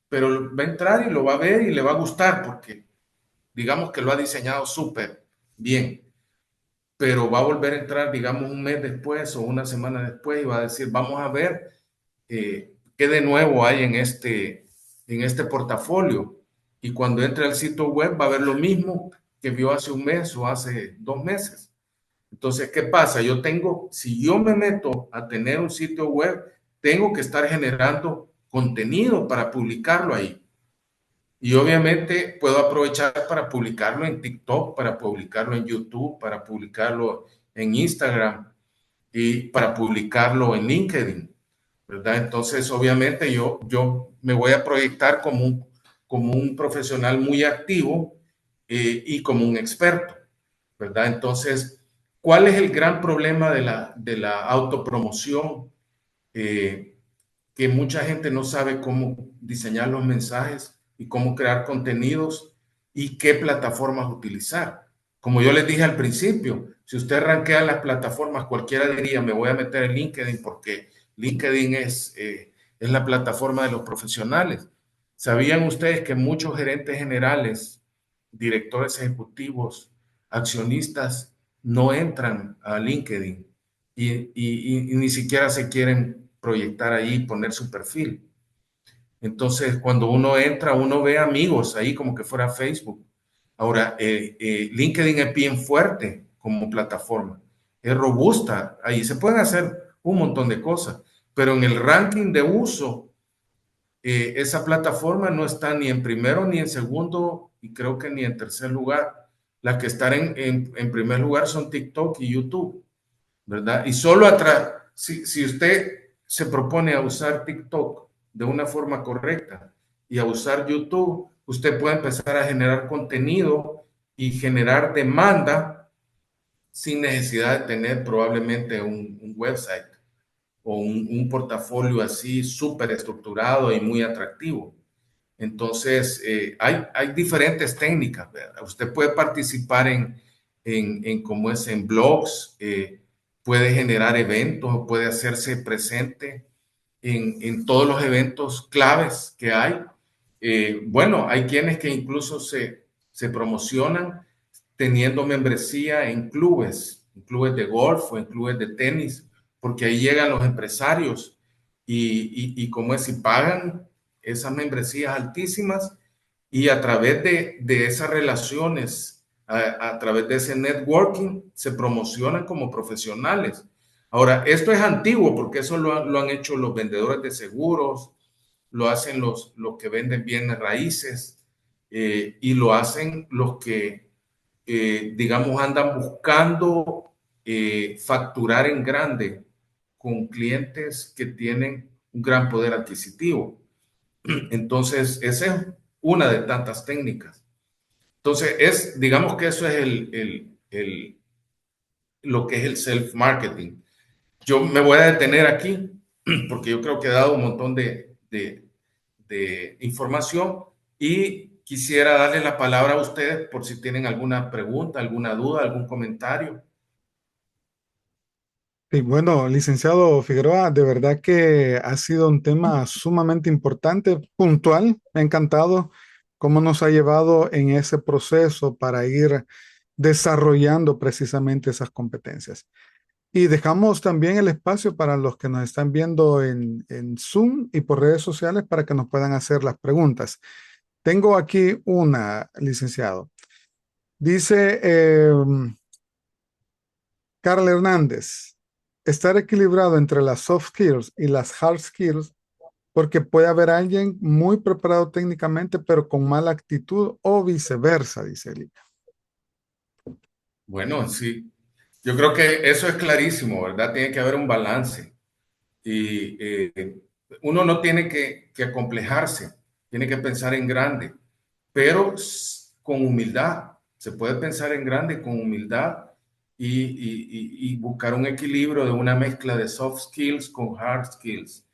pero va a entrar y lo va a ver y le va a gustar porque digamos que lo ha diseñado súper bien, pero va a volver a entrar, digamos, un mes después o una semana después y va a decir, vamos a ver qué de nuevo hay en este portafolio. Y cuando entre al sitio web va a ver lo mismo que vio hace un mes o hace 2 meses. Entonces, ¿qué pasa? Si yo me meto a tener un sitio web, tengo que estar generando contenido para publicarlo ahí. Y obviamente puedo aprovechar para publicarlo en TikTok, para publicarlo en YouTube, para publicarlo en Instagram y para publicarlo en LinkedIn, ¿verdad? Entonces, obviamente yo me voy a proyectar como un profesional muy activo y como un experto, ¿verdad? Entonces, ¿cuál es el gran problema de la autopromoción? Eh, que mucha gente no sabe cómo diseñar los mensajes y cómo crear contenidos y qué plataformas utilizar. Como yo les dije al principio, si usted rankea las plataformas, cualquiera diría, me voy a meter en LinkedIn porque LinkedIn es la plataforma de los profesionales. ¿Sabían ustedes que muchos gerentes generales, directores ejecutivos, accionistas no entran a LinkedIn y ni siquiera se quieren proyectar ahí, poner su perfil? Entonces, cuando uno entra, uno ve amigos ahí como que fuera Facebook. Ahora, LinkedIn es bien fuerte como plataforma, es robusta, ahí se pueden hacer un montón de cosas, pero en el ranking de uso, esa plataforma no está ni en primero ni en segundo y creo que ni en tercer lugar. Las que están en primer lugar son TikTok y YouTube, ¿verdad? Y solo atrás, si usted se propone a usar TikTok de una forma correcta y a usar YouTube, usted puede empezar a generar contenido y generar demanda sin necesidad de tener probablemente un website o un portafolio así súper estructurado y muy atractivo. Entonces, hay diferentes técnicas, ¿verdad? Usted puede participar como es en blogs, puede generar eventos, puede hacerse presente en todos los eventos claves que hay. Bueno, hay quienes que incluso se promocionan teniendo membresía en clubes de golf o en clubes de tenis, porque ahí llegan los empresarios y como es, si pagan esas membresías altísimas y a través de esas relaciones, a través de ese networking, se promocionan como profesionales. Ahora, esto es antiguo porque eso lo han hecho los vendedores de seguros, lo hacen los que venden bienes raíces y lo hacen los que, digamos, andan buscando facturar en grande con clientes que tienen un gran poder adquisitivo. Entonces, esa es una de tantas técnicas. Entonces, digamos que eso es lo que es el self-marketing. Yo me voy a detener aquí porque yo creo que he dado un montón de información y quisiera darle la palabra a ustedes por si tienen alguna pregunta, alguna duda, algún comentario. Sí, bueno, licenciado Figueroa, de verdad que ha sido un tema sumamente importante, puntual. Me ha encantado cómo nos ha llevado en ese proceso para ir desarrollando precisamente esas competencias. Y dejamos también el espacio para los que nos están viendo en Zoom y por redes sociales para que nos puedan hacer las preguntas. Tengo aquí una, licenciado. Dice Carl Hernández, estar equilibrado entre las soft skills y las hard skills, porque puede haber alguien muy preparado técnicamente, pero con mala actitud o viceversa, dice él. Bueno, sí, yo creo que eso es clarísimo, ¿verdad? Tiene que haber un balance y uno no tiene que acomplejarse, tiene que pensar en grande, pero con humildad. Se puede pensar en grande con humildad y buscar un equilibrio de una mezcla de soft skills con hard skills.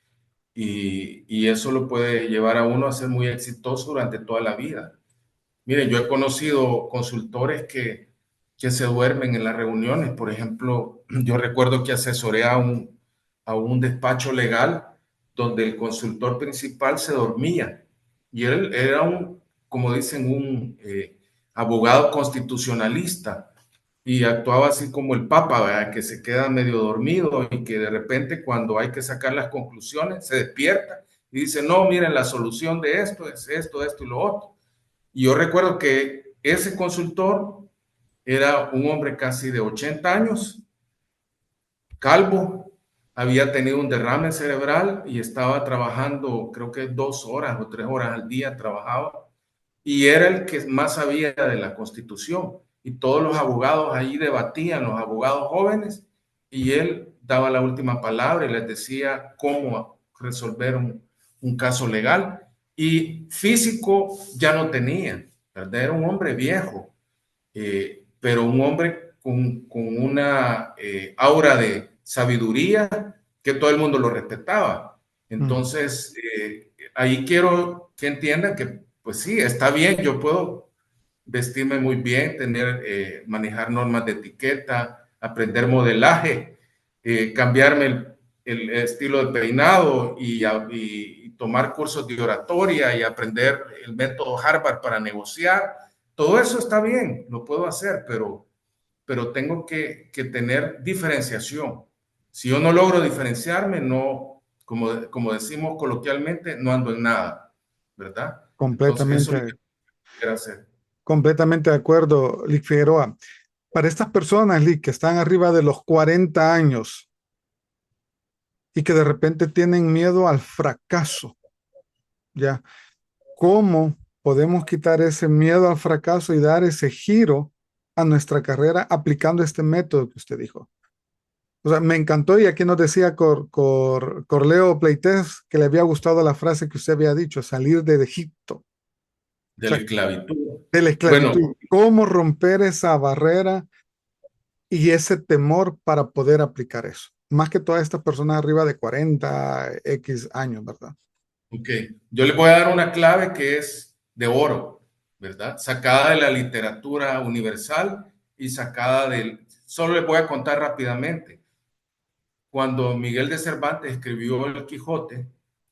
Y eso lo puede llevar a uno a ser muy exitoso durante toda la vida. Miren, yo he conocido consultores que se duermen en las reuniones. Por ejemplo, yo recuerdo que asesoré a un despacho legal donde el consultor principal se dormía y él era un, como dicen, un abogado constitucionalista y actuaba así como el Papa, ¿verdad? Que se queda medio dormido y que de repente cuando hay que sacar las conclusiones se despierta y dice, no, miren, la solución de esto es esto, esto y lo otro. Y yo recuerdo que ese consultor era un hombre casi de 80 años, calvo, había tenido un derrame cerebral y estaba trabajando, creo que 2 horas o 3 horas al día trabajaba, y era el que más sabía de la Constitución. Y todos los abogados ahí debatían, los abogados jóvenes, y él daba la última palabra y les decía cómo resolver un caso legal. Y físico ya no tenía, ¿verdad? Era un hombre viejo, pero un hombre con una aura de sabiduría que todo el mundo lo respetaba. Entonces, ahí quiero que entiendan que, pues sí, está bien, yo puedo vestirme muy bien, manejar normas de etiqueta, aprender modelaje, cambiarme el estilo de peinado y tomar cursos de oratoria y aprender el método Harvard para negociar. Todo eso está bien, lo puedo hacer, pero tengo que tener diferenciación. Si yo no logro diferenciarme, no, como decimos coloquialmente, no ando en nada, ¿verdad? Entonces, eso es lo Completamente, que quiero hacer. completamente de acuerdo, Lick Figueroa. Para estas personas, Lick, que están arriba de los 40 años y que de repente tienen miedo al fracaso, ¿ya? ¿Cómo podemos quitar ese miedo al fracaso y dar ese giro a nuestra carrera aplicando este método que usted dijo? O sea, me encantó y aquí nos decía Corleo Pleites que le había gustado la frase que usted había dicho, salir de Egipto, o De la sea, esclavitud. de la Bueno, esclavitud. ¿Cómo romper esa barrera y ese temor para poder aplicar eso? Más que todas estas personas arriba de 40 X años, ¿verdad? ok, yo les voy a dar una clave que es de oro, ¿verdad? Sacada de la literatura universal y sacada del... Solo les voy a contar rápidamente. Cuando Miguel de Cervantes escribió El Quijote,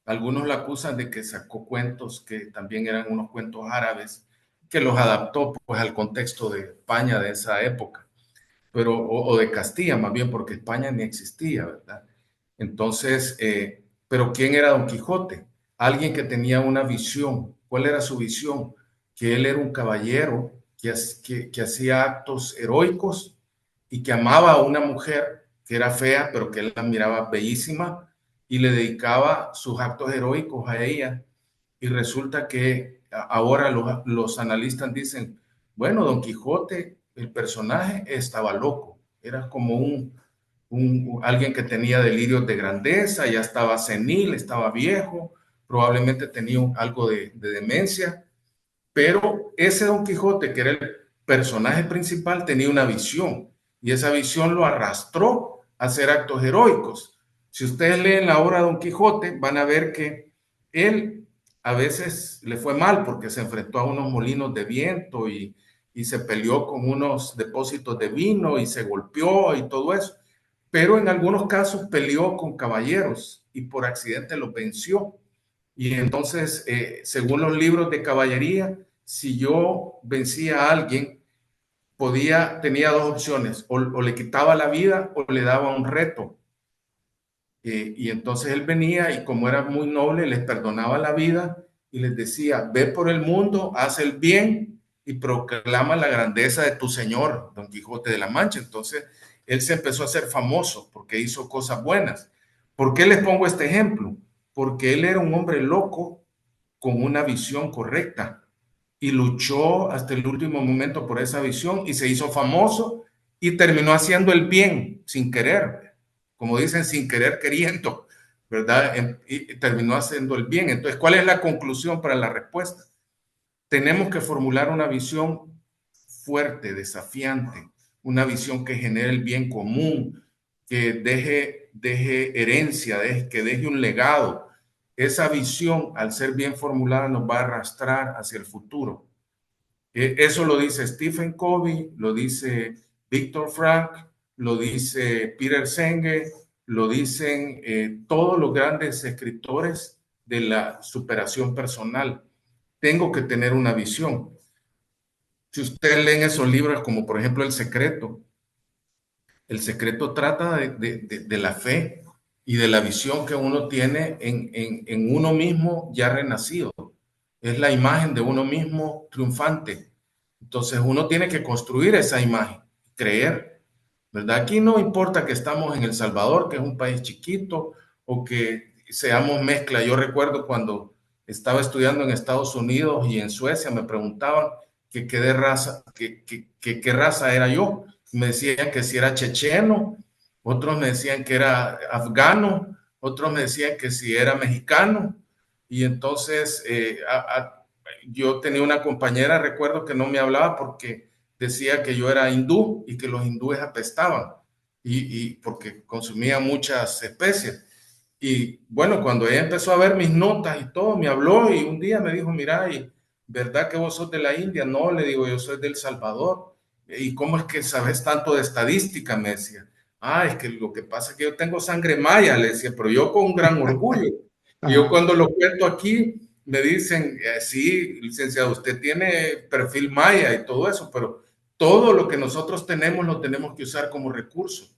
algunos lo acusan de que sacó cuentos que también eran unos cuentos árabes, que los adaptó pues al contexto de España de esa época, pero, o de Castilla más bien, porque España ni existía, ¿verdad? Entonces, pero ¿quién era Don Quijote? Alguien que tenía una visión. ¿Cuál era su visión? Que él era un caballero que hacía actos heroicos y que amaba a una mujer que era fea, pero que él la miraba bellísima y le dedicaba sus actos heroicos a ella. Y resulta que ahora los analistas dicen, bueno, Don Quijote, el personaje estaba loco, era como alguien que tenía delirios de grandeza, ya estaba senil, estaba viejo, probablemente tenía algo de demencia, pero ese Don Quijote, que era el personaje principal, tenía una visión y esa visión lo arrastró a hacer actos heroicos. Si ustedes leen la obra de Don Quijote, van a ver que él a veces le fue mal porque se enfrentó a unos molinos de viento y se peleó con unos depósitos de vino y se golpeó y todo eso. Pero en algunos casos peleó con caballeros y por accidente los venció. Y entonces, según los libros de caballería, si yo vencía a alguien, tenía dos opciones, o le quitaba la vida o le daba un reto. Y entonces él venía y como era muy noble, les perdonaba la vida y les decía, ve por el mundo, haz el bien y proclama la grandeza de tu Señor, Don Quijote de la Mancha. Entonces, él se empezó a hacer famoso porque hizo cosas buenas. ¿Por qué les pongo este ejemplo? Porque él era un hombre loco con una visión correcta y luchó hasta el último momento por esa visión y se hizo famoso y terminó haciendo el bien sin querer, como dicen, sin querer queriendo, ¿verdad? Y terminó haciendo el bien. Entonces, ¿cuál es la conclusión para la respuesta? Tenemos que formular una visión fuerte, desafiante, una visión que genere el bien común, que deje herencia, que deje un legado. Esa visión, al ser bien formulada, nos va a arrastrar hacia el futuro. Eso lo dice Stephen Covey, lo dice Viktor Frank, lo dice Peter Senge, lo dicen todos los grandes escritores de la superación personal. Tengo que tener una visión. Si ustedes leen esos libros, como por ejemplo El Secreto trata de la fe y de la visión que uno tiene en uno mismo ya renacido. Es la imagen de uno mismo triunfante. Entonces uno tiene que construir esa imagen, creer, ¿verdad? Aquí no importa que estamos en El Salvador, que es un país chiquito, o que seamos mezcla. Yo recuerdo cuando estaba estudiando en Estados Unidos y en Suecia, me preguntaban que qué de raza, qué raza era yo. Me decían que si era checheno, otros me decían que era afgano, otros me decían que si era mexicano. Y entonces yo tenía una compañera, recuerdo que no me hablaba porque decía que yo era hindú y que los hindúes apestaban y porque consumía muchas especies. Y bueno, cuando ella empezó a ver mis notas y todo, me habló y un día me dijo, mira, ¿verdad que vos sos de la India? No, le digo, yo soy del Salvador. ¿Y cómo es que sabes tanto de estadística? Me decía. Ah, es que lo que pasa es que yo tengo sangre maya, le decía, pero yo con un gran orgullo. Y yo cuando lo cuento aquí, me dicen, sí, licenciado, usted tiene perfil maya y todo eso, pero todo lo que nosotros tenemos lo tenemos que usar como recurso.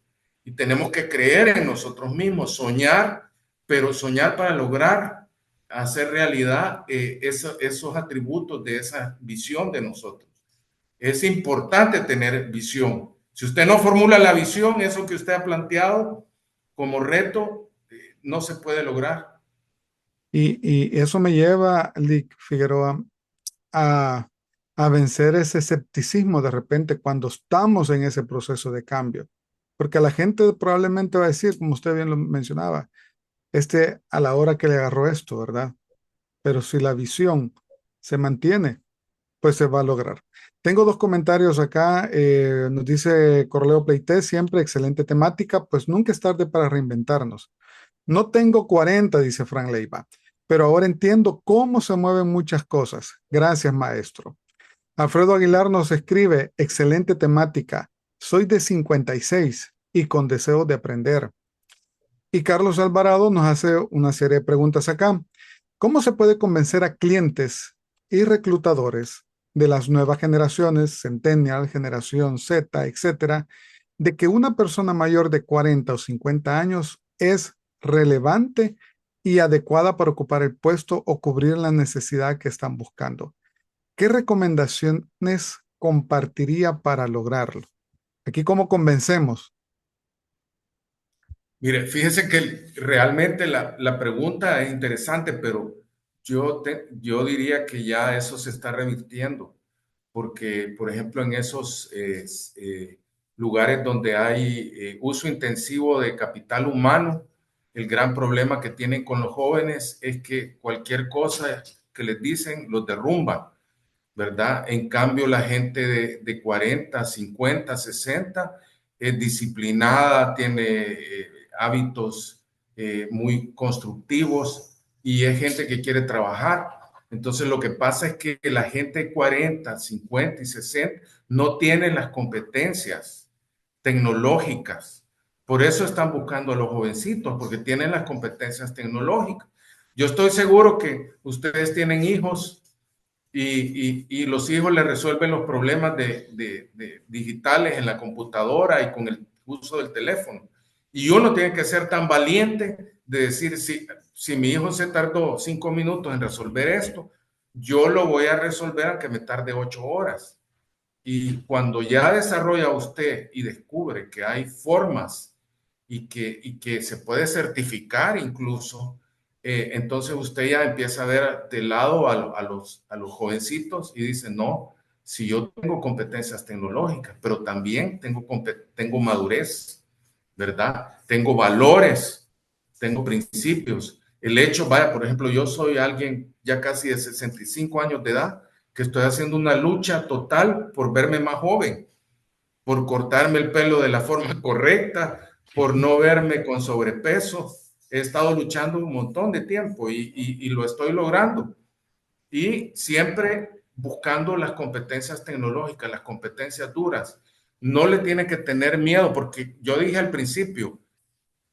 Y tenemos que creer en nosotros mismos, soñar, pero soñar para lograr hacer realidad esos atributos de esa visión de nosotros. Es importante tener visión. Si usted no formula la visión, eso que usted ha planteado como reto, no se puede lograr. Y eso me lleva, Lick Figueroa, a, a vencer ese escepticismo de repente cuando estamos en ese proceso de cambio. Porque la gente probablemente va a decir, como usted bien lo mencionaba, a la hora que le agarró esto, ¿verdad? Pero si la visión se mantiene, pues se va a lograr. Tengo dos comentarios acá. Nos dice Corleo Pleité, siempre excelente temática, pues nunca es tarde para reinventarnos. No tengo 40, dice Frank Leiva, pero ahora entiendo cómo se mueven muchas cosas. Gracias, maestro. Alfredo Aguilar nos escribe, excelente temática. Soy de 56 y con deseo de aprender. Y Carlos Alvarado nos hace una serie de preguntas acá. ¿Cómo se puede convencer a clientes y reclutadores de las nuevas generaciones, Centennial, Generación Z, etcétera, de que una persona mayor de 40 o 50 años es relevante y adecuada para ocupar el puesto o cubrir la necesidad que están buscando? ¿Qué recomendaciones compartiría para lograrlo? Aquí, ¿cómo convencemos? Mire, fíjese que realmente la pregunta es interesante, pero yo diría que ya eso se está revirtiendo, porque, por ejemplo, en esos lugares donde hay uso intensivo de capital humano, el gran problema que tienen con los jóvenes es que cualquier cosa que les dicen los derrumba, ¿verdad? En cambio, la gente de 40, 50, 60 es disciplinada, tiene hábitos muy constructivos y es gente que quiere trabajar. Entonces, lo que pasa es que la gente de 40, 50 y 60 no tiene las competencias tecnológicas. Por eso están buscando a los jovencitos, porque tienen las competencias tecnológicas. Yo estoy seguro que ustedes tienen hijos y los hijos le resuelven los problemas de digitales en la computadora y con el uso del teléfono. Y uno tiene que ser tan valiente de decir, si mi hijo se tardó 5 minutos en resolver esto, yo lo voy a resolver aunque me tarde 8 horas. Y cuando ya desarrolla usted y descubre que hay formas y que se puede certificar incluso, entonces usted ya empieza a ver de lado a los jovencitos y dice, no, si yo tengo competencias tecnológicas, pero también tengo madurez, ¿verdad? Tengo valores, tengo principios. El hecho, vaya, por ejemplo, yo soy alguien ya casi de 65 años de edad, que estoy haciendo una lucha total por verme más joven. por cortarme el pelo de la forma correcta, por no verme con sobrepeso. He estado luchando un montón de tiempo y lo estoy logrando. Y siempre buscando las competencias tecnológicas, las competencias duras. No le tiene que tener miedo, porque yo dije al principio,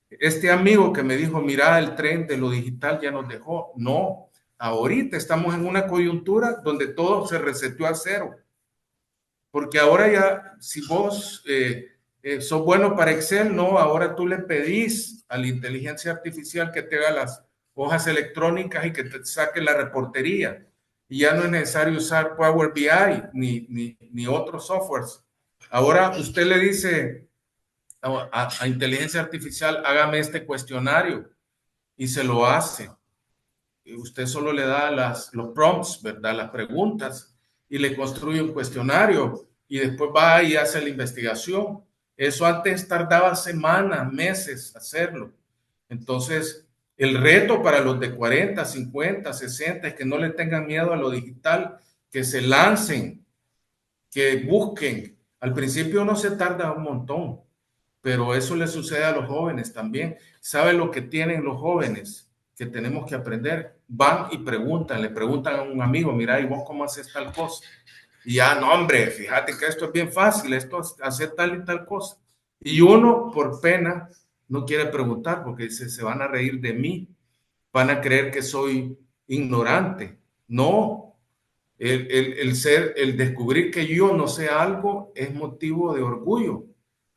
este amigo que me dijo, mira, el tren de lo digital ya nos dejó. No, ahorita estamos en una coyuntura donde todo se reseteó a cero. Porque ahora ya, si vos sos bueno para Excel, no, ahora tú le pedís a la inteligencia artificial que te haga las hojas electrónicas y que te saque la reportería. Y ya no es necesario usar Power BI ni otros softwares. Ahora usted le dice a inteligencia artificial, hágame este cuestionario y se lo hace. Y usted solo le da los prompts, ¿verdad? Las preguntas y le construye un cuestionario y después va y hace la investigación. Eso antes tardaba semanas, meses hacerlo. Entonces, el reto para los de 40, 50, 60 es que no le tengan miedo a lo digital, que se lancen, que busquen. Al principio no se tarda un montón, pero eso le sucede a los jóvenes también. ¿Sabe lo que tienen los jóvenes que tenemos que aprender? Van y preguntan, le preguntan a un amigo, mira, ¿y vos cómo haces tal cosa? Y ya, no, hombre, fíjate que esto es bien fácil, esto es hacer tal y tal cosa. Y uno, por pena, no quiere preguntar porque dice, se van a reír de mí, van a creer que soy ignorante. No, el descubrir que yo no sé algo es motivo de orgullo,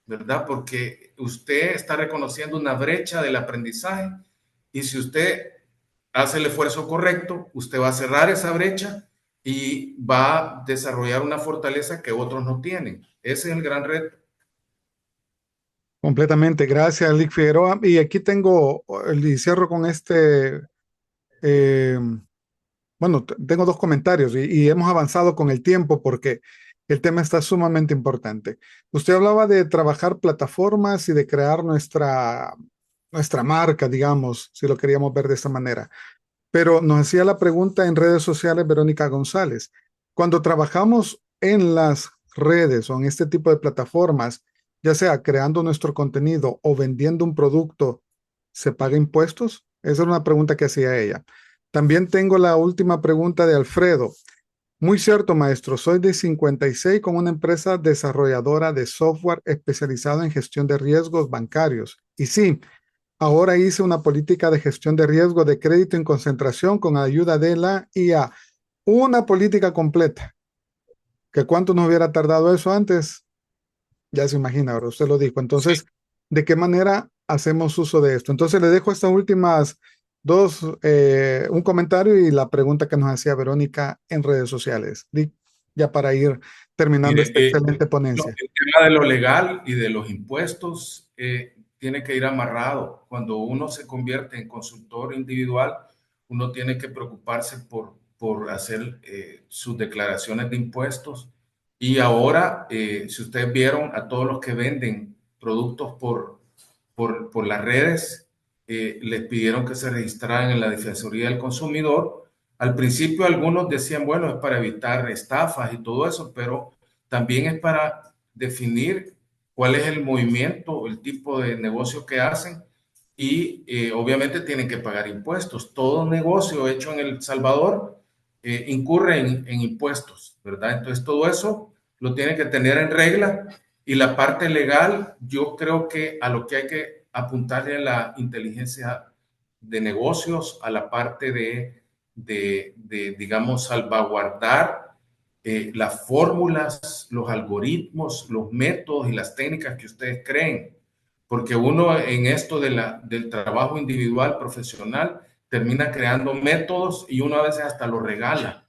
¿verdad? Porque usted está reconociendo una brecha del aprendizaje y si usted hace el esfuerzo correcto, usted va a cerrar esa brecha y va a desarrollar una fortaleza que otros no tienen. Ese es el gran reto. Completamente, gracias, Lick Figueroa. Y aquí tengo, y cierro con eh, bueno, tengo dos comentarios y hemos avanzado con el tiempo porque el tema está sumamente importante. Usted hablaba de trabajar plataformas y de crear nuestra marca, digamos, si lo queríamos ver de esta manera. Pero nos hacía la pregunta en redes sociales Verónica González. Cuando trabajamos en las redes o en este tipo de plataformas, ya sea creando nuestro contenido o vendiendo un producto, ¿se paga impuestos? Esa es una pregunta que hacía ella. También tengo la última pregunta de Alfredo. Muy cierto, maestro. Soy de 56 con una empresa desarrolladora de software especializado en gestión de riesgos bancarios. Y sí, ahora hice una política de gestión de riesgo de crédito en concentración con ayuda de la IA. Una política completa. ¿Que cuánto nos hubiera tardado eso antes? Ya se imagina, ahora usted lo dijo. Sí. Entonces, ¿de qué manera hacemos uso de esto? Entonces, le dejo estas últimas dos, un comentario y la pregunta que nos hacía Verónica en redes sociales. Ya para ir terminando Mire, esta excelente ponencia. el tema de lo legal y de los impuestos tiene que ir amarrado. Cuando uno se convierte en consultor individual, uno tiene que preocuparse por hacer sus declaraciones de impuestos. Y ahora, si ustedes vieron a todos los que venden productos por las redes, les pidieron que se registraran en la Defensoría del Consumidor. Al principio algunos decían, bueno, es para evitar estafas y todo eso, pero también es para definir cuál es el movimiento, el tipo de negocio que hacen y obviamente tienen que pagar impuestos. Todo negocio hecho en El Salvador incurre en impuestos, ¿verdad? Entonces todo eso lo tiene que tener en regla y la parte legal, yo creo que a lo que hay que apuntarle a la inteligencia de negocios, a la parte digamos, salvaguardar las fórmulas, los algoritmos, los métodos y las técnicas que ustedes creen. Porque uno en esto del trabajo individual, profesional, termina creando métodos y uno a veces hasta lo regala,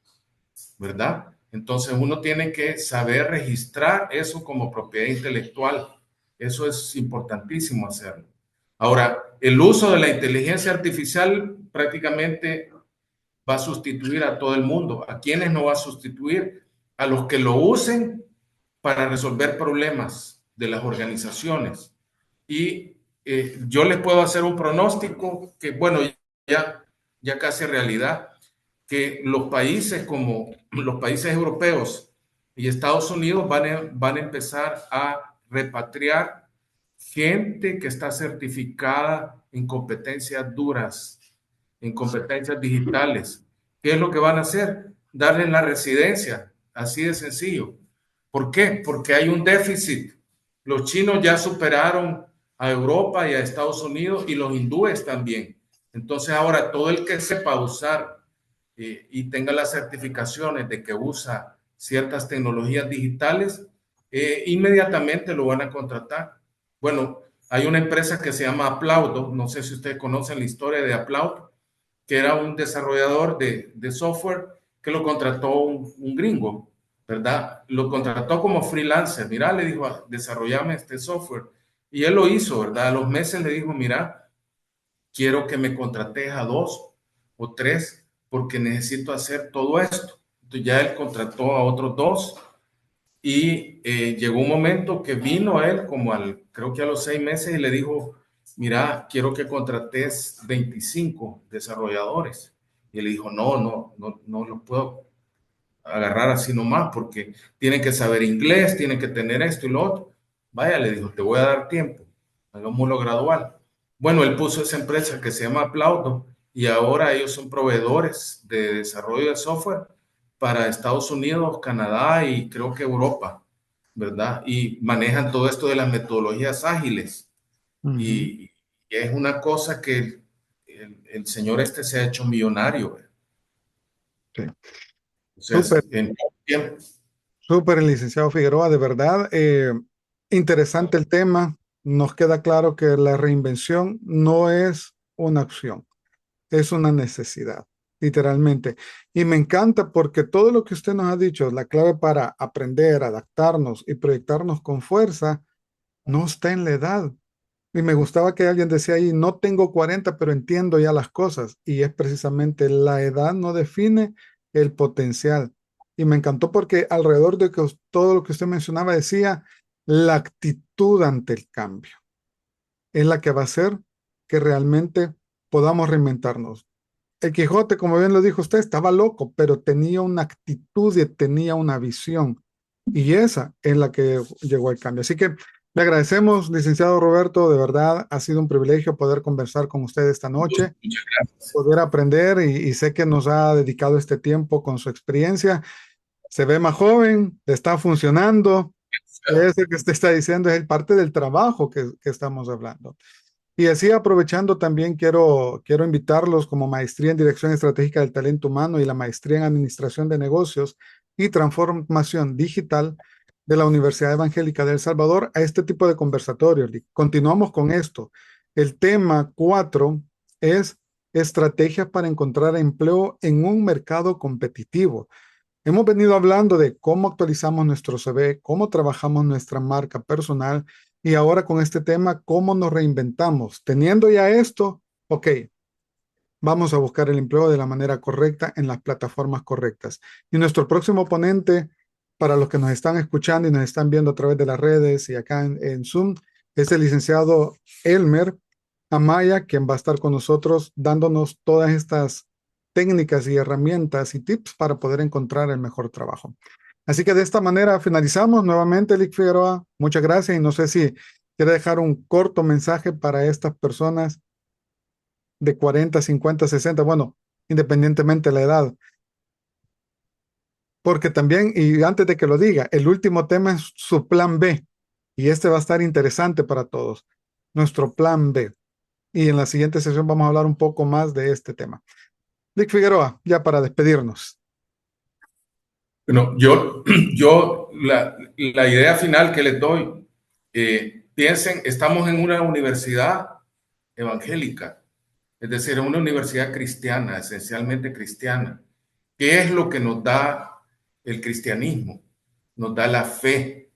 ¿verdad? Entonces uno tiene que saber registrar eso como propiedad intelectual. Eso es importantísimo hacerlo. Ahora, el uso de la inteligencia artificial prácticamente va a sustituir a todo el mundo. ¿A quiénes no va a sustituir? A los que lo usen para resolver problemas de las organizaciones. Y yo les puedo hacer un pronóstico que, bueno, ya casi realidad, que los países como los países europeos Y Estados Unidos van a empezar a repatriar gente que está certificada en competencias duras, en competencias digitales. ¿Qué es lo que van a hacer? Darles la residencia, así de sencillo. ¿Por qué? Porque hay un déficit. Los chinos ya superaron a Europa y a Estados Unidos y los hindúes también. Entonces ahora todo el que sepa usar y tenga las certificaciones de que usa ciertas tecnologías digitales, inmediatamente lo van a contratar. Bueno, hay una empresa que se llama Aplaudo, no sé si ustedes conocen la historia de Aplaudo, que era un desarrollador de software que lo contrató un gringo, ¿verdad? Lo contrató como freelancer. Mira, le dijo, desarrollame este software. Y él lo hizo, ¿verdad? A los meses le dijo, mira, quiero que me contrates a 2 o 3 porque necesito hacer todo esto. Entonces ya él contrató a otros 2 y llegó un momento que vino él como creo que a los 6 meses y le dijo, mira, quiero que contrates 25 desarrolladores. Y él le dijo, no los puedo agarrar así nomás porque tienen que saber inglés, tienen que tener esto y lo otro. Vaya, le dijo, te voy a dar tiempo, hagámoslo gradual. Bueno, él puso esa empresa que se llama Aplaudo y ahora ellos son proveedores de desarrollo de software para Estados Unidos, Canadá y creo que Europa, ¿verdad? Y manejan todo esto de las metodologías ágiles. Ujú. Y es una cosa que el señor este se ha hecho millonario, ¿verdad? Sí. Súper, Entonces, en poco tiempo. súper, licenciado Figueroa, de verdad. Interesante el tema. Nos queda claro que la reinvención no es una opción, es una necesidad, literalmente. Y me encanta porque todo lo que usted nos ha dicho, la clave para aprender, adaptarnos y proyectarnos con fuerza, no está en la edad. Y me gustaba que alguien decía ahí, no tengo 40 pero entiendo ya las cosas. Y es precisamente la edad no define el potencial. Y me encantó porque alrededor de todo lo que usted mencionaba decía, la actitud ante el cambio es la que va a hacer que realmente podamos reinventarnos. El Quijote, como bien lo dijo usted, estaba loco, pero tenía una actitud y tenía una visión. Y esa es la que llegó al cambio. Así que le agradecemos, licenciado Roberto, de verdad, ha sido un privilegio poder conversar con usted esta noche, Muchas gracias. poder aprender y sé que nos ha dedicado este tiempo con su experiencia. Se ve más joven, le está funcionando. Eso que usted está diciendo es el parte del trabajo que estamos hablando. Y así aprovechando también quiero invitarlos como maestría en Dirección Estratégica del Talento Humano y la maestría en Administración de Negocios y Transformación Digital de la Universidad Evangélica de El Salvador a este tipo de conversatorios. Continuamos con esto. El tema 4 es estrategias para encontrar empleo en un mercado competitivo. Hemos venido hablando de cómo actualizamos nuestro CV, cómo trabajamos nuestra marca personal y ahora con este tema, cómo nos reinventamos. Teniendo ya esto, ok, vamos a buscar el empleo de la manera correcta en las plataformas correctas. Y nuestro próximo ponente, para los que nos están escuchando y nos están viendo a través de las redes y acá en Zoom, es el licenciado Elmer Amaya, quien va a estar con nosotros dándonos todas estas técnicas y herramientas y tips para poder encontrar el mejor trabajo. Así que de esta manera finalizamos nuevamente, Lick Figueroa. Muchas gracias y no sé si quiere dejar un corto mensaje para estas personas de 40, 50, 60, bueno, independientemente de la edad. Porque también, y antes de que lo diga, el último tema es su plan B. Y este va a estar interesante para todos. Nuestro plan B. Y en la siguiente sesión vamos a hablar un poco más de este tema. Lick Figueroa, ya para despedirnos. Bueno, la idea final que les doy, piensen, estamos en una universidad evangélica, es decir, en una universidad cristiana, esencialmente cristiana. ¿Qué es lo que nos da el cristianismo? Nos da la fe.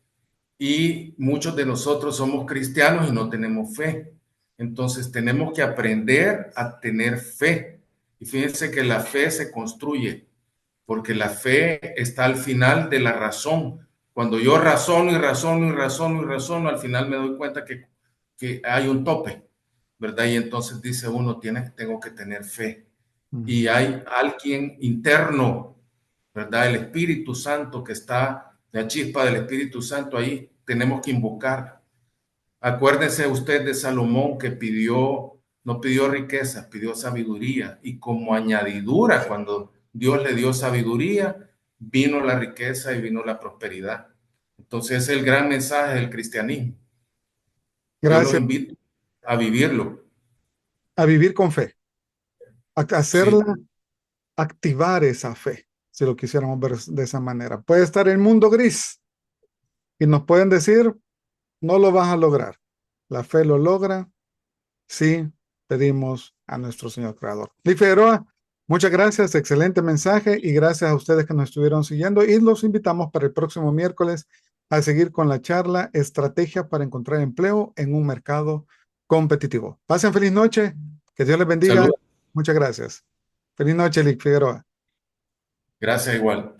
Y muchos de nosotros somos cristianos y no tenemos fe. Entonces tenemos que aprender a tener fe. Y fíjense que la fe se construye porque la fe está al final de la razón. Cuando yo razono y razono y razono y razono, al final me doy cuenta que hay un tope, ¿verdad? Y entonces dice uno, tengo que tener fe. Y hay alguien interno, ¿verdad? El Espíritu Santo que está la chispa del Espíritu Santo ahí, tenemos que invocar. Acuérdense usted de Salomón que no pidió riquezas, pidió sabiduría. Y como añadidura, cuando Dios le dio sabiduría, vino la riqueza y vino la prosperidad. Entonces es el gran mensaje del cristianismo. Yo los Gracias. invito a vivirlo. A vivir con fe, a Sí, hacerla, activar esa fe, si lo quisiéramos ver de esa manera. Puede estar el mundo gris y nos pueden decir, no lo vas a lograr. La fe lo logra si pedimos a nuestro Señor Creador. Lee Figueroa, muchas gracias, excelente mensaje y gracias a ustedes que nos estuvieron siguiendo y los invitamos para el próximo miércoles a seguir con la charla Estrategia para encontrar empleo en un mercado competitivo. Pasen feliz noche, que Dios les bendiga. saludos. Muchas gracias. Feliz noche, Lee Figueroa. Gracias igual.